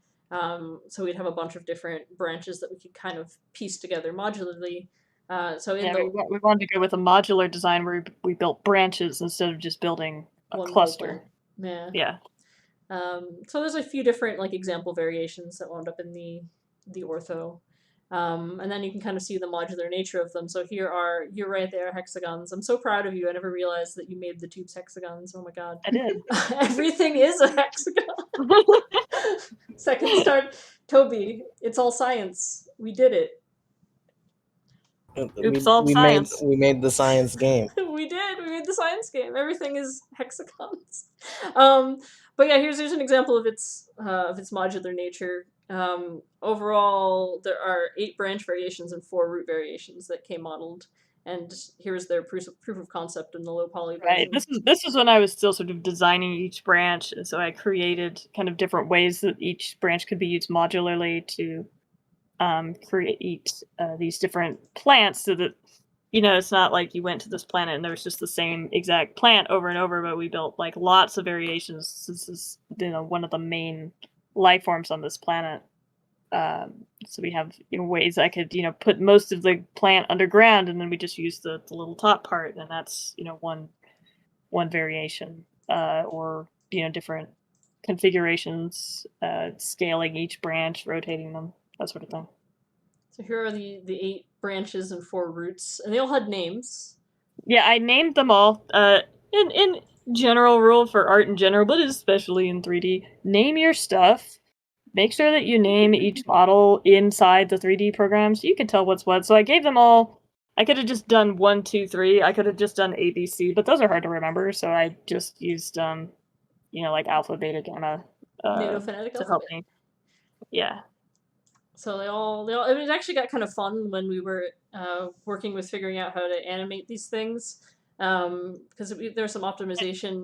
So we'd have a bunch of different branches that we could kind of piece together modularly.
We wanted to go with a modular design where we built branches instead of just building a cluster.
Yeah.
Yeah.
So there's a few different like example variations that wound up in the ortho. And then you can kind of see the modular nature of them. So you're right, they are hexagons. I'm so proud of you. I never realized that you made the tubes hexagons. Oh my god.
I did.
Everything is a hexagon. Second start, Toby. It's all science. We did it.
Oops, all science.
We made the science game.
We did. We made the science game. Everything is hexagons. But yeah, here's an example of its modular nature. Overall, there are 8 branch variations and 4 root variations that came modeled, and here's their proof of concept in the low poly version.
Right. This is when I was still sort of designing each branch, and so I created kind of different ways that each branch could be used modularly to create these different plants, so that it's not like you went to this planet and there was just the same exact plant over and over, but we built like lots of variations. This is one of the main life forms on this planet. So we have ways I could put most of the plant underground, and then we just use the little top part, and that's one variation, or different configurations, scaling each branch, rotating them, that sort of thing.
So here are the 8 branches and 4 roots, and they all had names.
Yeah, I named them all. In general rule for art in general, but especially in 3D, name your stuff. Make sure that you name each model inside the 3D program so you can tell what's what. So I gave them all. I could have just done 1, 2, 3. I could have just done A, B, C, but those are hard to remember. So I just used like alpha, beta, gamma to help me. Yeah.
So they all it actually got kind of fun when we were working with figuring out how to animate these things, because there were some optimization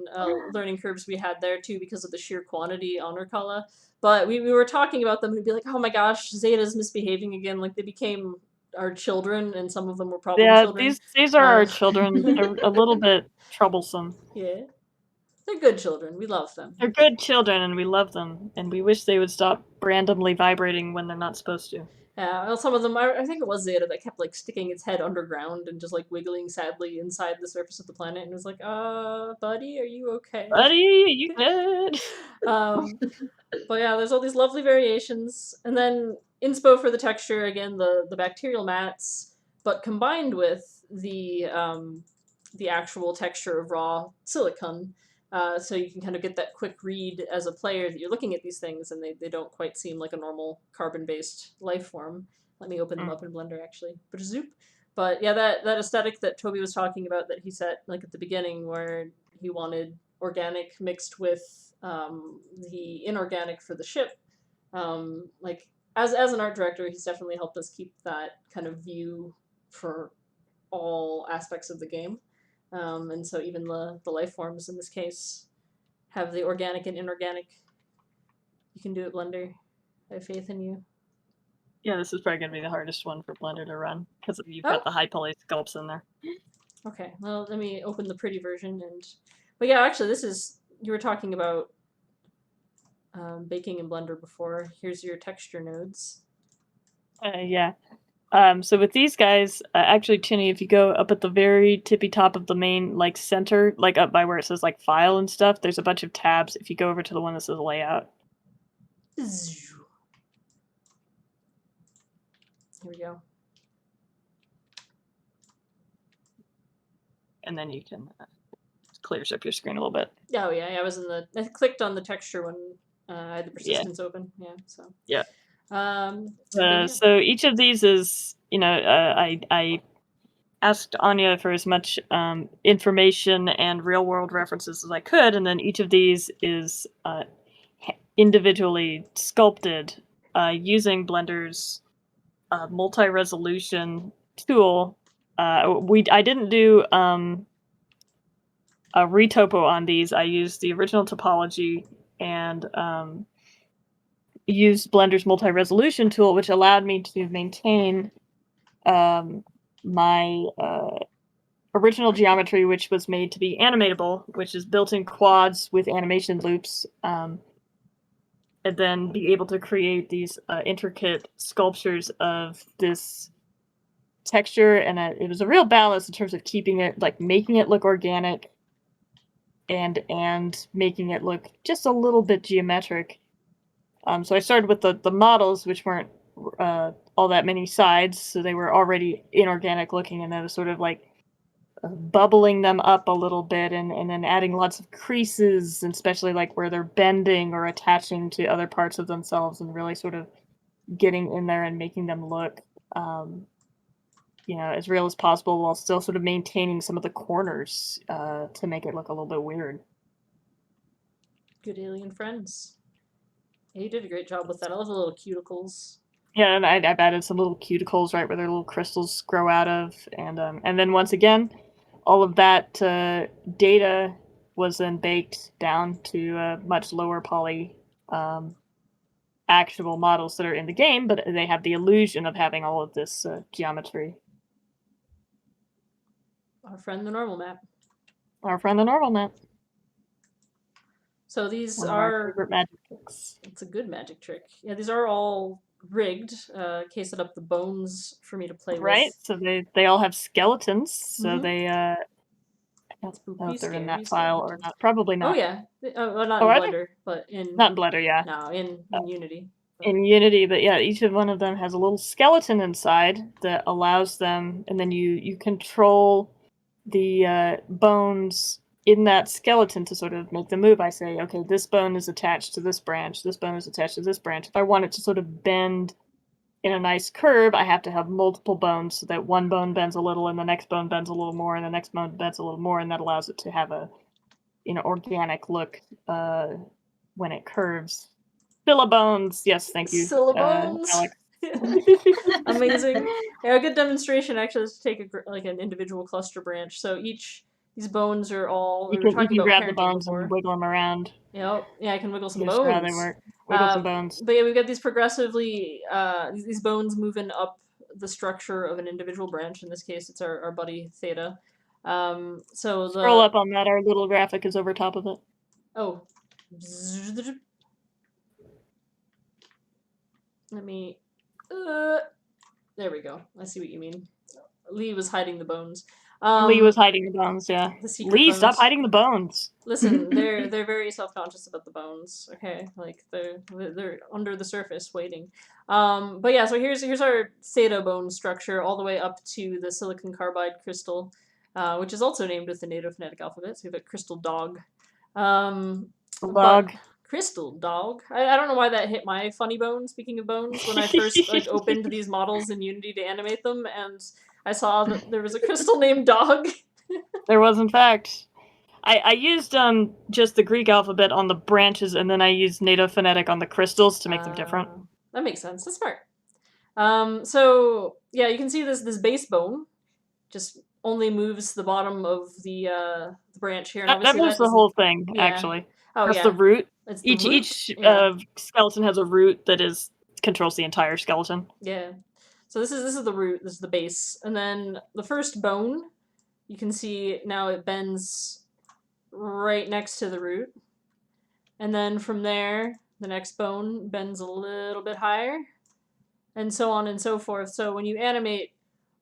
learning curves we had there too because of the sheer quantity on Urkala. But we were talking about them and we'd be like, oh my gosh, Zeta's misbehaving again. Like they became our children, and some of them were problem children.
Yeah, these are our children. They're a little bit troublesome.
Yeah. They're good children. We love them.
They're good children, and we love them, and we wish they would stop randomly vibrating when they're not supposed to.
Yeah, well, some of them, I think it was Zeta that kept like sticking its head underground and just like wiggling sadly inside the surface of the planet, and was like, buddy, are you okay?
Buddy, are you good?
But yeah, there's all these lovely variations, and then inspo for the texture, again, the bacterial mats, but combined with the actual texture of raw silicon. So you can kind of get that quick read as a player that you're looking at these things and they don't quite seem like a normal carbon-based life form. Let me open them up in Blender, actually. But yeah, that aesthetic that Toby was talking about that he set like at the beginning, where he wanted organic mixed with the inorganic for the ship. Like as an art director, he's definitely helped us keep that kind of view for all aspects of the game. And so even the life forms in this case have the organic and inorganic. You can do it, Blender. I have faith in you.
Yeah, this is probably going to be the hardest one for Blender to run, because you've got the high poly sculpts in there.
Okay, well, let me open the pretty version. But yeah, actually, you were talking about baking in Blender before. Here's your texture nodes.
Yeah. So with these guys, actually, Chinny, if you go up at the very tippy top of the main, like, center, like, up by where it says, like, file and stuff, there's a bunch of tabs. If you go over to the one that says layout.
Here we go.
And then you can clears up your screen a little bit.
Oh, yeah, I clicked on the texture one I had the persistence open. Yeah. So.
Yeah.
But yeah.
So each of these is, I asked Anya for as much information and real world references as I could, and then each of these is individually sculpted using Blender's multi-resolution tool. I didn't do a retopo on these. I used the original topology and used Blender's multi-resolution tool, which allowed me to maintain my original geometry, which was made to be animatable, which is built-in quads with animation loops, and then be able to create these intricate sculptures of this texture. And it was a real balance in terms of keeping it, like making it look organic and making it look just a little bit geometric. So I started with the models, which weren't all that many sides, so they were already inorganic looking, and then was sort of like bubbling them up a little bit, and then adding lots of creases, and especially like where they're bending or attaching to other parts of themselves, and really sort of getting in there and making them look as real as possible, while still sort of maintaining some of the corners to make it look a little bit weird.
Good alien friends. Yeah, you did a great job with that. I love the little cuticles.
Yeah, and I've added some little cuticles right where their little crystals grow out of, and then once again, all of that data was then baked down to much lower poly actual models that are in the game, but they have the illusion of having all of this geometry.
Our friend the normal map.
Our friend the normal map.
So these
One of
are
our favorite magic tricks.
It's a good magic trick. Yeah, these are all rigged. Kay set up the bones for me to play
right?
with.
So they all have skeletons. So they I don't know if they're in that file or not. Probably not.
Oh yeah, well, not in Blender, but in
not in Blender. Yeah.
No, in Unity. But.
In Unity, but yeah, each of one of them has a little skeleton inside that allows them, and then you control the bones in that skeleton to sort of make them move. I say, okay, this bone is attached to this branch, this bone is attached to this branch. If I want it to sort of bend in a nice curve, I have to have multiple bones so that one bone bends a little and the next bone bends a little more and the next bone bends a little more, and that allows it to have a organic look when it curves. Syllabones, yes, thank you.
Syllabones,
Alex.
Amazing. Yeah, a good demonstration actually is to take an individual cluster branch. So these bones are all.
You can grab the bones and wiggle them around.
Yep. Yeah, I can wiggle some
Here's
bones.
how they work. Wiggle some bones.
But yeah, we've got these progressively these bones moving up the structure of an individual branch. In this case, it's our buddy Theta. So
Scroll up on that. Our little graphic is over top of it.
Oh. Let me. There we go. I see what you mean. Lee was hiding the bones.
Lee was hiding the bones. Yeah. Lee,
bones.
stop hiding the bones.
Listen, they're very self-conscious about the bones. Okay, like they're under the surface waiting. But yeah, so here's our theta bone structure all the way up to the silicon carbide crystal, which is also named with the native phonetic alphabet. So we have a crystal dog.
Dog.
Crystal dog. I don't know why that hit my funny bone, speaking of bones, when I first opened these models in Unity to animate them, and I saw that there was a crystal named Dog.
There was, in fact. I used just the Greek alphabet on the branches, and then I used native phonetic on the crystals to make them different.
That makes sense. That's smart. So yeah, you can see this base bone just only moves the bottom of the branch here. And
that moves the whole thing, actually.
Oh,
that's the root.
It's
each skeleton has a root that controls the entire skeleton.
Yeah. So this is the root. This is the base, and then the first bone, you can see now it bends right next to the root, and then from there the next bone bends a little bit higher, and so on and so forth. So when you animate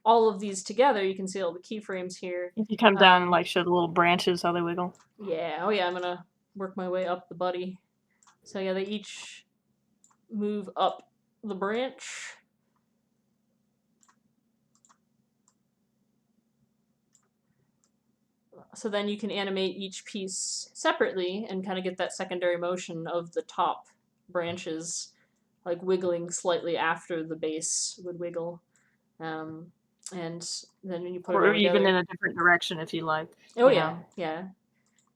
all of these together, you can see all the keyframes here.
If you come down and show the little branches how they wiggle.
Yeah. Oh yeah. I'm gonna work my way up the buddy. So yeah, they each move up the branch. So then you can animate each piece separately and kind of get that secondary motion of the top branches, like wiggling slightly after the base would wiggle. And then when you put it
Or
all
even
together,
in a different direction if you like.
oh
Yeah.
yeah,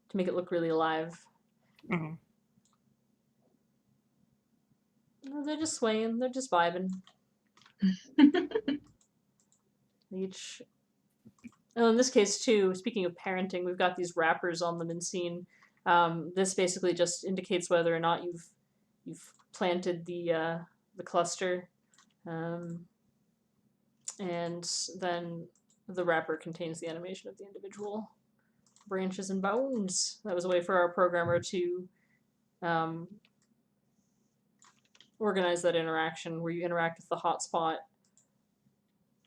to make it look really alive.
Mhm.
No, they're just swaying. They're just vibing. Each. Oh, in this case too. Speaking of parenting, we've got these wrappers on them in scene. This basically just indicates whether or not you've planted the cluster, and then the wrapper contains the animation of the individual branches and bones. That was a way for our programmer to organize that interaction where you interact with the hotspot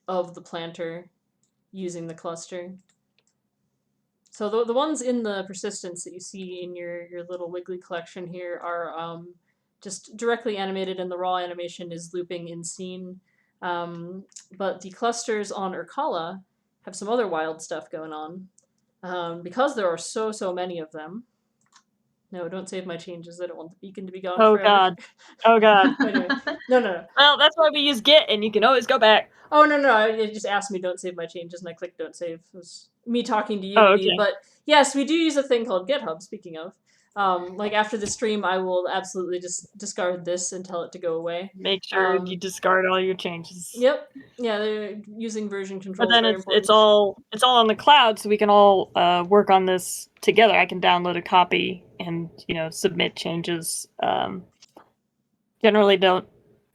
of the planter using the cluster. So the ones in the persistence that you see in your little wiggly collection here are just directly animated, and the raw animation is looping in scene. But the clusters on Urkala have some other wild stuff going on. Because there are so many of them. No, don't save my changes. I don't want the beacon to be gone
Oh
forever.
god. Oh god.
Anyway, no.
Well, that's why we use Git, and you can always go back.
Oh, no. It just asked me don't save my changes, and I clicked don't save. It was me talking to
Oh,
Unity.
okay.
But yes, we do use a thing called GitHub, speaking of. Like after the stream, I will absolutely just discard this and tell it to go away.
Make sure you discard all your changes.
Yep. Yeah, they're using version control.
But then
very
it's all on the cloud, so we can all work on this together. I can download a copy and submit changes. Generally, don't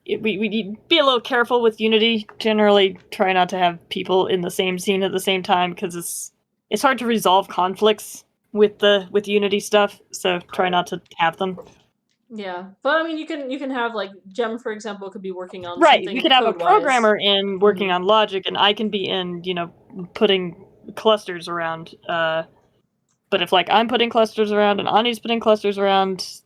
we be a little careful with Unity. Generally, try not to have people in the same scene at the same time because it's hard to resolve conflicts with Unity stuff. So try not to have them.
Yeah, but I mean, you can have like Gem, for example, could be working on
Right,
something
you could have a
code-wise.
programmer in working on logic, and I can be in, putting clusters around. But if like I'm putting clusters around and Ani's putting clusters around,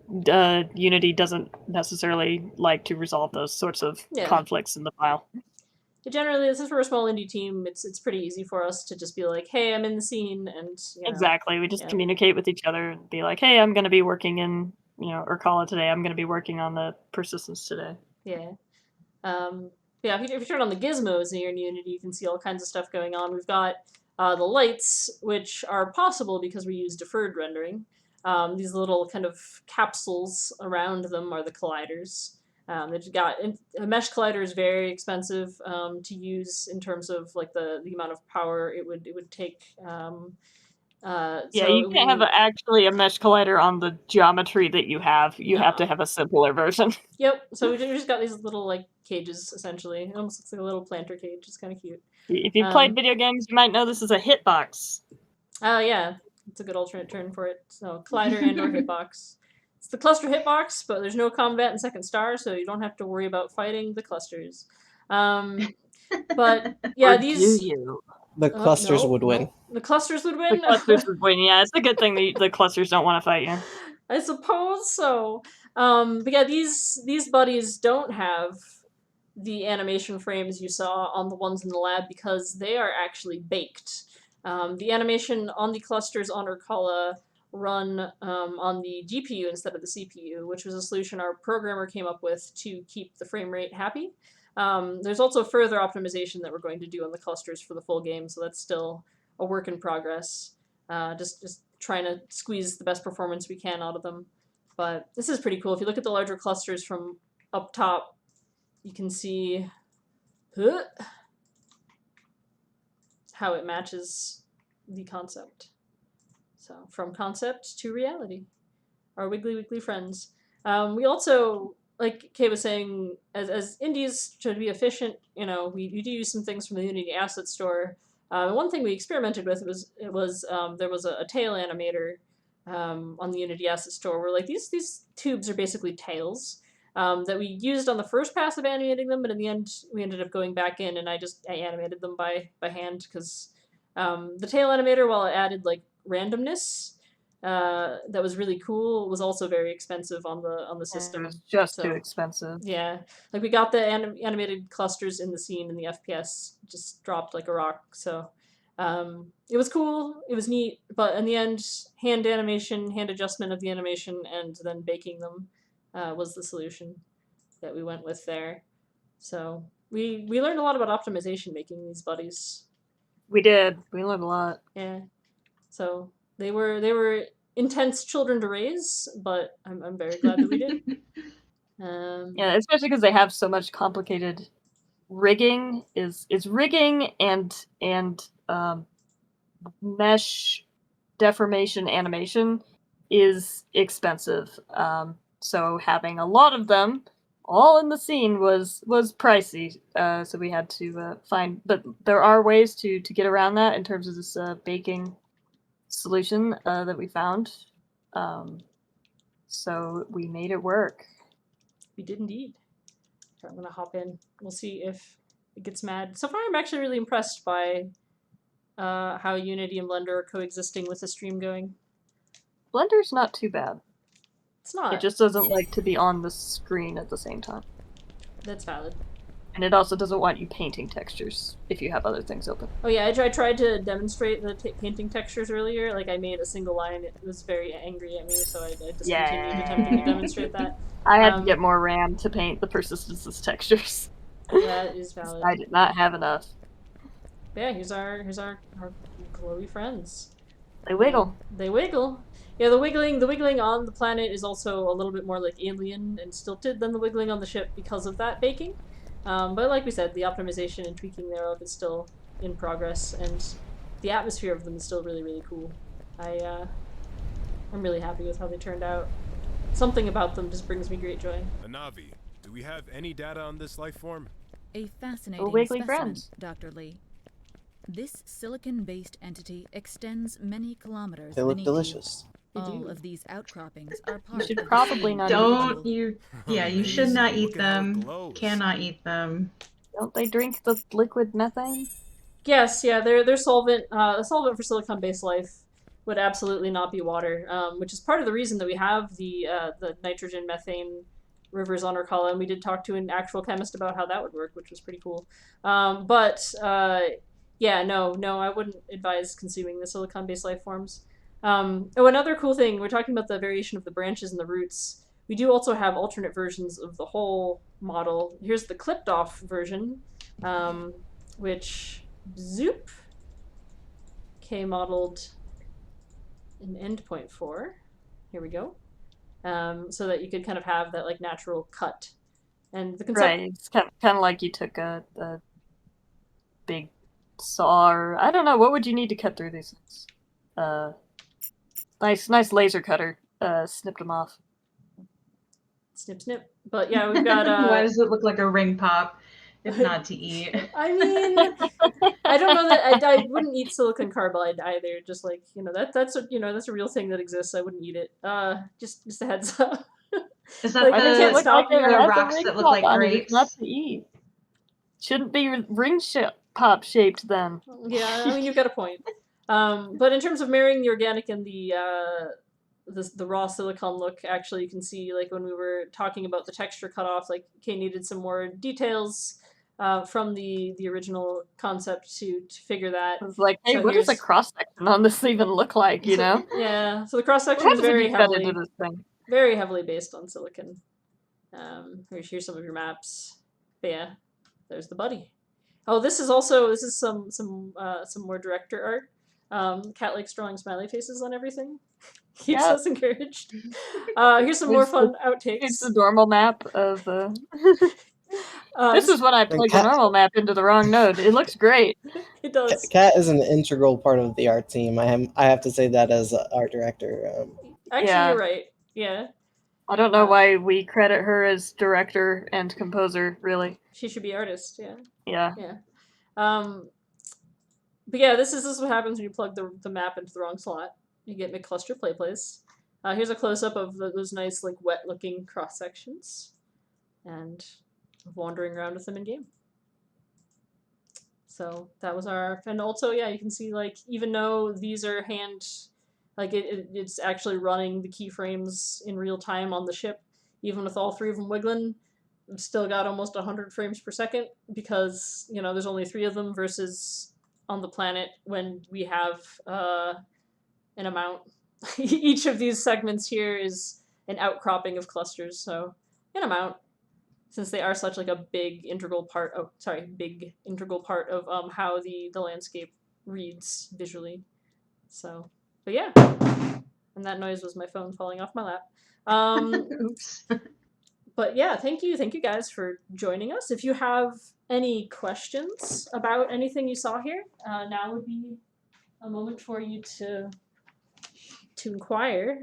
Unity doesn't necessarily like to resolve those sorts of conflicts in the file.
Generally, since we're a small indie team, it's pretty easy for us to just be like, "Hey, I'm in the scene," and
exactly, we just communicate with each other and be like, "Hey, I'm going to be working in Urkala today. I'm going to be working on the persistence today."
Yeah. Yeah. If you turn on the gizmos in Unity, you can see all kinds of stuff going on. We've got the lights, which are possible because we use deferred rendering. These little kind of capsules around them are the colliders. They've got a mesh collider is very expensive to use in terms of like the amount of power it would take.
You can't have actually a mesh collider on the geometry that you have. You have to have a simpler version.
Yep. So we just got these little like cages essentially. It almost looks like a little planter cage. It's kind of cute.
If you've played video games, you might know this is a hitbox.
Oh yeah, it's a good alternate term for it. So collider and/or hitbox. It's the cluster hitbox, but there's no combat in Second Star, so you don't have to worry about fighting the clusters. But yeah, these.
The clusters would win.
The clusters would win?
The clusters would win, yeah. It's a good thing the clusters don't want to fight you.
I suppose so. But yeah, these buddies don't have the animation frames you saw on the ones in the lab because they are actually baked. The animation on the clusters on Urkala run on the GPU instead of the CPU, which was a solution our programmer came up with to keep the frame rate happy. There's also further optimization that we're going to do on the clusters for the full game, so that's still a work in progress. Just trying to squeeze the best performance we can out of them. But this is pretty cool. If you look at the larger clusters from up top, you can see how it matches the concept. So from concept to reality. Our wiggly friends. We also, like Kay was saying, as indies to be efficient, we do use some things from the Unity Asset Store. One thing we experimented with was there was a tail animator on the Unity Asset Store where like these tubes are basically tails that we used on the first pass of animating them, but in the end we ended up going back in and I animated them by hand because the tail animator, while it added like randomness that was really cool, was also very expensive on the system.
It was just too expensive.
Yeah, like we got the animated clusters in the scene and the FPS just dropped like a rock. So it was cool, it was neat, but in the end, hand adjustment of the animation and then baking them was the solution that we went with there. So we learned a lot about optimization making these buddies.
We did. We learned a lot.
Yeah. So they were intense children to raise, but I'm very glad that we did.
Yeah, especially because they have so much complicated rigging. Is rigging and mesh deformation animation is expensive. So having a lot of them all in the scene was pricey. So we had to find, but there are ways to get around that in terms of this baking solution that we found. So we made it work.
We did indeed. Okay, I'm gonna hop in. We'll see if it gets mad. So far, I'm actually really impressed by how Unity and Blender are coexisting with the stream going.
Blender's not too bad.
It's not.
It just doesn't like to be on the screen at the same time.
That's valid.
And it also doesn't want you painting textures if you have other things open.
Oh yeah, I tried to demonstrate the painting textures earlier. Like I made a single line. It was very angry at me, so I discontinued attempting to demonstrate that.
I had to get more RAM to paint the persistences textures.
That is valid.
I did not have enough.
But yeah, here's our glowy friends.
They wiggle.
They wiggle. Yeah, the wiggling on the planet is also a little bit more like alien and stilted than the wiggling on the ship because of that baking. But like we said, the optimization and tweaking thereof is still in progress, and the atmosphere of them is still really, really cool. I'm really happy with how they turned out. Something about them just brings me great joy.
Anavi, do we have any data on this life form?
A fascinating
wiggly
specimen,
friends.
Dr. Lee. This silicon-based entity extends many kilometers
They look
beneath
delicious.
You. All of these outcroppings are part
You should
of the
probably
same
not
Don't you? Yeah, you should not eat
Look at how it
them.
glows.
Cannot eat them.
Don't they drink the liquid methane?
Yes, yeah, their solvent, the solvent for silicon-based life would absolutely not be water, which is part of the reason that we have the nitrogen methane rivers on our column. We did talk to an actual chemist about how that would work, which was pretty cool. Yeah, no, I wouldn't advise consuming the silicon-based life forms. Oh, another cool thing, we're talking about the variation of the branches and the roots. We do also have alternate versions of the whole model. Here's the clipped off version, which, zoop, modeled an endpoint for. Here we go. So that you could kind of have that like natural cut. And the concept...
Right, it's kind of like you took a big saw, or I don't know, what would you need to cut through these things? Nice laser cutter. Snipped them off.
Snip, snip. But yeah, we've got.
Why does it look like a ring pop if not to eat?
I mean, I don't know that I wouldn't eat silicon carbide either. Just like that's a real thing that exists. I wouldn't eat it. Just a heads up.
Is that
Like,
the
stop
the rocks that look like grapes?
Not to eat. Shouldn't be ring pop shaped then.
Yeah, I mean you've got a point. But in terms of marrying the organic and the raw silicon look, actually you can see like when we were talking about the texture cutoff, like Kay needed some more details from the original concept to figure that.
It's like, hey,
So
what does a cross section on this even look like? You know?
Yeah. So the cross section is very heavily based on silicon. Here's some of your maps. But yeah, there's the buddy. Oh, this is some more director art. Cat likes drawing smiley faces on everything. Keeps us encouraged. Here's some more fun outtakes.
It's the normal map of the... this is when I plugged the normal map into the wrong node. It looks great.
It does.
Kat is an integral part of the art team. I have to say that as art director.
Actually, you're right. Yeah.
I don't know why we credit her as director and composer, really.
She should be artist, yeah.
Yeah.
Yeah. But yeah, this is what happens when you plug the map into the wrong slot. You get McCluster play place. Here's a close-up of those nice, like, wet-looking cross-sections. And wandering around with them in-game. So that was our... And also, yeah, you can see, like, even though these are hand... Like, it's actually running the keyframes in real time on the ship. Even with all three of them wiggling, we've still got almost 100 frames per second because, there's only 3 of them versus on the planet when we have an amount. Each of these segments here is an outcropping of clusters. So an amount, since they are such like a big integral part of how the landscape reads visually. So, but yeah, and that noise was my phone falling off my lap.
Oops.
But yeah, thank you guys for joining us. If you have any questions about anything you saw here, now would be a moment for you to inquire.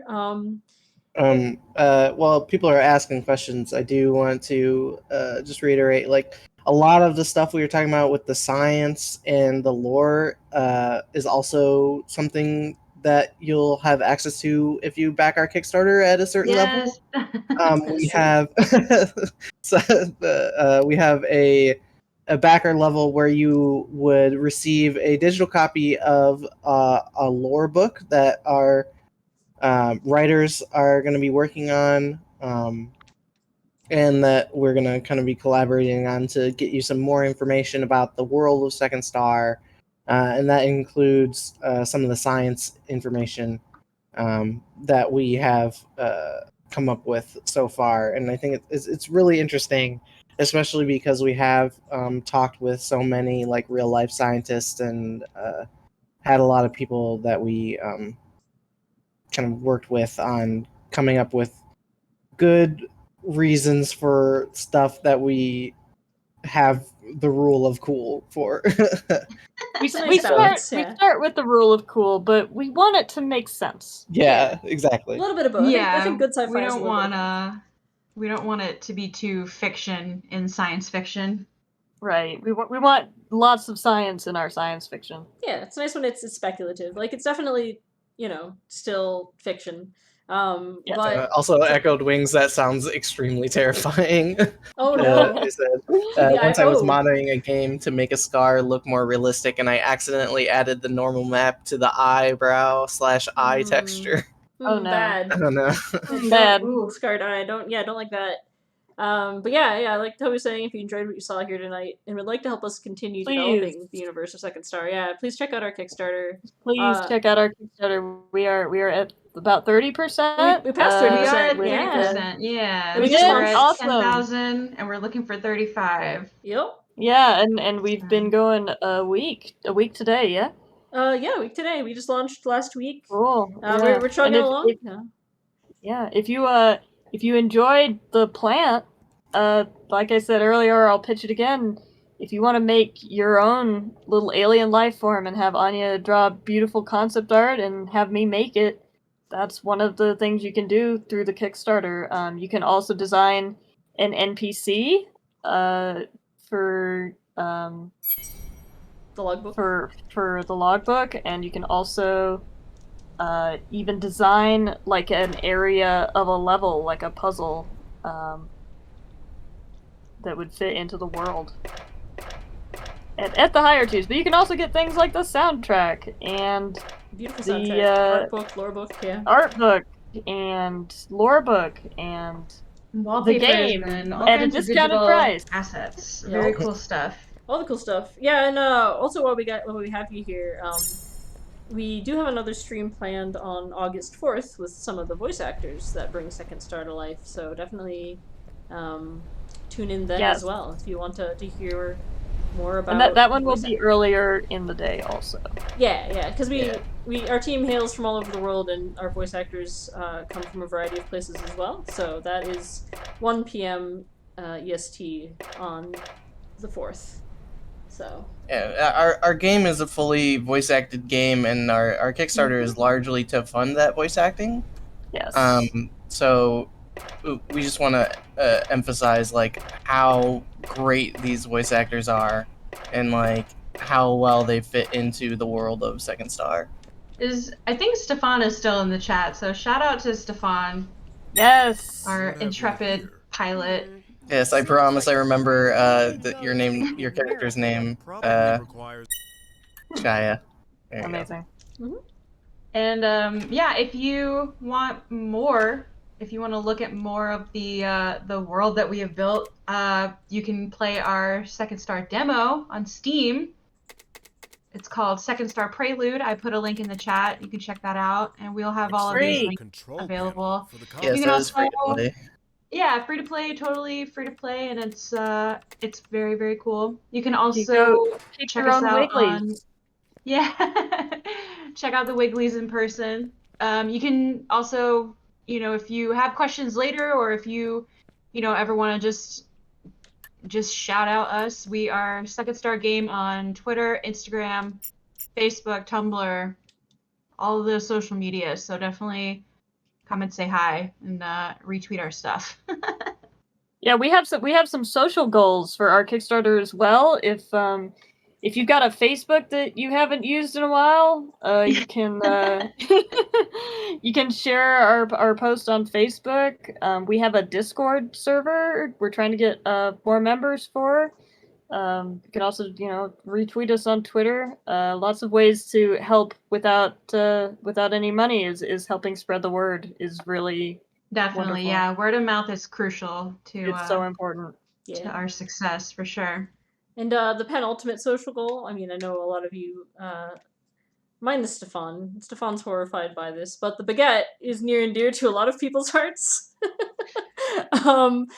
While people are asking questions, I do want to just reiterate, like, a lot of the stuff we were talking about with the science and the lore is also something that you'll have access to if you back our Kickstarter at a certain level. We have we have a backer level where you would receive a digital copy of a lore book that our writers are going to be working on, and that we're going to kind of be collaborating on to get you some more information about the world of Second Star, and that includes some of the science information that we have come up with so far. And I think it's really interesting, especially because we have talked with so many like real life scientists and had a lot of people that we kind of worked with on coming up with good reasons for stuff that we have the rule of cool for.
We
It's a nice balance,
we
yeah.
start with the rule of cool, but we want it to make sense.
Yeah,
A
exactly.
little bit of both. I think good sci-fi
we
is a
don't
little bit of
want we don't want it to be too fiction in science fiction.
Right. We want lots of science in our science fiction.
Yeah, it's nice when it's speculative. Like, it's definitely, still fiction.
Yes.
But
Also, Echoed Wings, that sounds extremely terrifying.
oh no.
I said,
The
once I was
oh.
monitoring a game to make a scar look more realistic, and I accidentally added the normal map to the eyebrow/eye texture.
Oh, no.
Bad.
I don't know.
Bad.
Ooh, scarred eye. Don't like that. But yeah, like Toby was saying, if you enjoyed what you saw here tonight and would like to help us continue developing the universe of Second Star, please check out our Kickstarter.
Please check out our Kickstarter. We are at about 30%.
We passed 30%.
We are at 30%.
Yeah.
We
We
just
did?
were at
Awesome.
10,000, and we're looking for 35.
Yep.
Yeah, and we've been going a week today, yeah?
Yeah, week today. We just launched last week.
Cool.
We're chugging along.
If you enjoyed the plant, like I said earlier, I'll pitch it again. If you want to make your own little alien life form and have Anya draw beautiful concept art and have me make it, that's one of the things you can do through the Kickstarter. You can also design an NPC for
the logbook.
For the logbook, and you can also even design like an area of a level, like a puzzle, that would fit into the world at the higher tiers. But you can also get things like the soundtrack and
beautiful
the
soundtrack, art book, lore book,
art book and lore book and the game
and all
at a
kinds of
discounted
digital
price.
assets.
Yeah.
Very cool stuff.
All the cool stuff. Yeah, and also while we have you here, we do have another stream planned on August 4th with some of the voice actors that bring Second Star to life. So definitely tune in then as well if you want to hear more about.
And that one will be earlier in the day also. Yeah,
because our team hails from all over the world, and our voice actors come from a variety of places as well. So that is 1 p.m. EST on the 4th. So
yeah, our game is a fully voice acted game, and our Kickstarter is largely to fund that voice acting.
Yes.
So we just want to emphasize like how great these voice actors are, and like how well they fit into the world of Second Star.
I think Stefan is still in the chat, so shout out to Stefan.
Yes.
Our intrepid pilot.
Yes, I promise I remember your character's name, Shia.
Amazing.
And if you want more, if you want to look at more of the world that we have built, you can play our Second Star demo on Steam. It's called Second Star Prelude. I put a link in the chat. You can check that out, and we'll have all of these
Free.
links
Control
available.
panel for the
Yes,
You
console.
can
that is free to
also,
play.
yeah, free to play, totally free to play, and it's very, very cool. You can
You
also
go pick
check
your
us
own
out
Wigglies.
on, yeah, check out the Wigglies in person. You can also, if you have questions later, or if you ever want to just shout out us, we are Second Star Game on Twitter, Instagram, Facebook, Tumblr, all of the social media. So definitely come and say hi and retweet our stuff.
Yeah, we have some social goals for our Kickstarter as well. If you've got a Facebook that you haven't used in a while, you can you can share our post on Facebook. We have a Discord server we're trying to get more members for. You can also retweet us on Twitter. Lots of ways to help without any money is helping spread the word is really
Definitely,
wonderful.
yeah. Word of mouth is crucial to
It's so important.
to our success for sure.
And the penultimate social goal, I mean, I know a lot of you, minus Stefan. Stefan's horrified by this, but the baguette is near and dear to a lot of people's hearts. And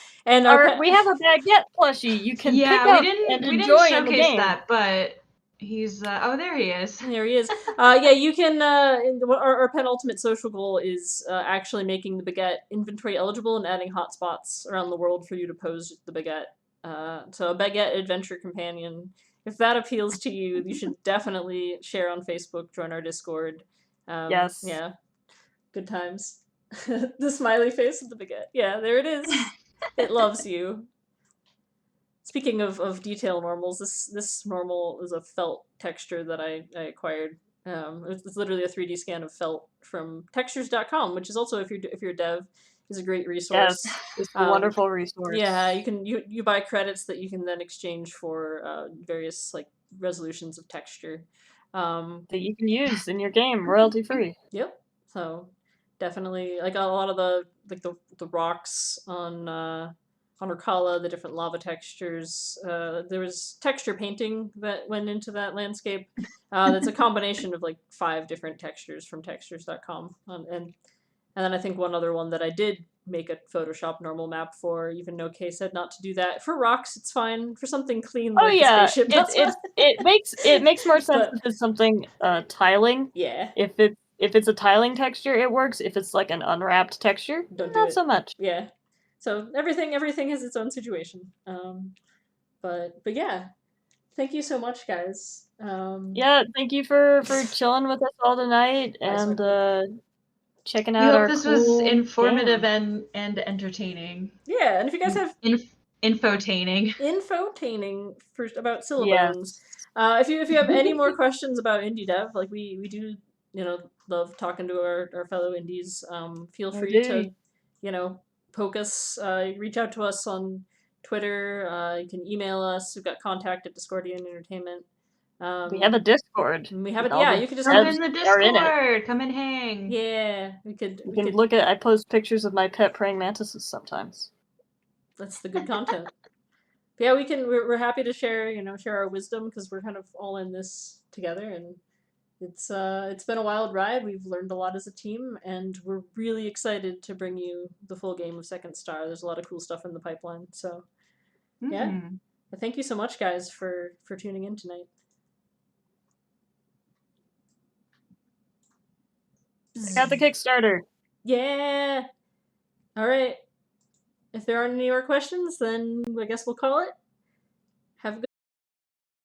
We have a baguette plushie you can pick
Yeah,
up and
we didn't
enjoy in the
showcase
game.
that, but he's oh, there he is.
There he is. Yeah, you can. Our penultimate social goal is actually making the baguette inventory eligible and adding hotspots around the world for you to pose the baguette. So a baguette adventure companion. If that appeals to you, you should definitely share on Facebook, join our Discord.
Yes.
Yeah. Good times. The smiley face of the baguette. Yeah, there it is. It loves you. Speaking of detail normals, this normal is a felt texture that I acquired. It's literally a 3D scan of felt from textures.com, which is also, if you're a dev, is a great resource.
Yes, it's a wonderful resource.
Yeah, you buy credits that you can then exchange for various like resolutions of texture
that you can use in your game royalty free.
Yep. So definitely, like a lot of the rocks on Urkala, the different lava textures. There was texture painting that went into that landscape. That's a combination of like 5 different textures from textures.com. And then I think one other one that I did make a Photoshop normal map for, even though Kay said not to do that. For rocks, it's fine. For something clean like the spaceship,
it makes more sense if it's something tiling.
Yeah.
If it's a tiling texture, it works. If it's like an unwrapped texture, not so much.
Yeah. So everything has its own situation. But yeah, thank you so much, guys.
Yeah, thank you for chilling with us all tonight and checking out our
We hope this
cool
was informative
game.
and entertaining.
Yeah, and if you guys have
infotaining
about Syllabones, if you have any more questions about indie dev, like we do, love talking to our fellow indies. Feel free to, poke us, reach out to us on Twitter. You can email us. We've got contact at Dyscordion Entertainment.
We have a Discord.
We have it. Yeah, you can just
come in the Discord. Come and hang.
Yeah, we could
look at. I post pictures of my pet praying mantises sometimes.
That's the good content. But yeah, we're happy to share our wisdom because we're kind of all in this together, and it's been a wild ride. We've learned a lot as a team, and we're really excited to bring you the full game of Second Star. There's a lot of cool stuff in the pipeline. So yeah, but thank you so much, guys, for tuning in tonight.
I got the Kickstarter.
Yeah. All right. If there aren't any more questions, then I guess we'll call it.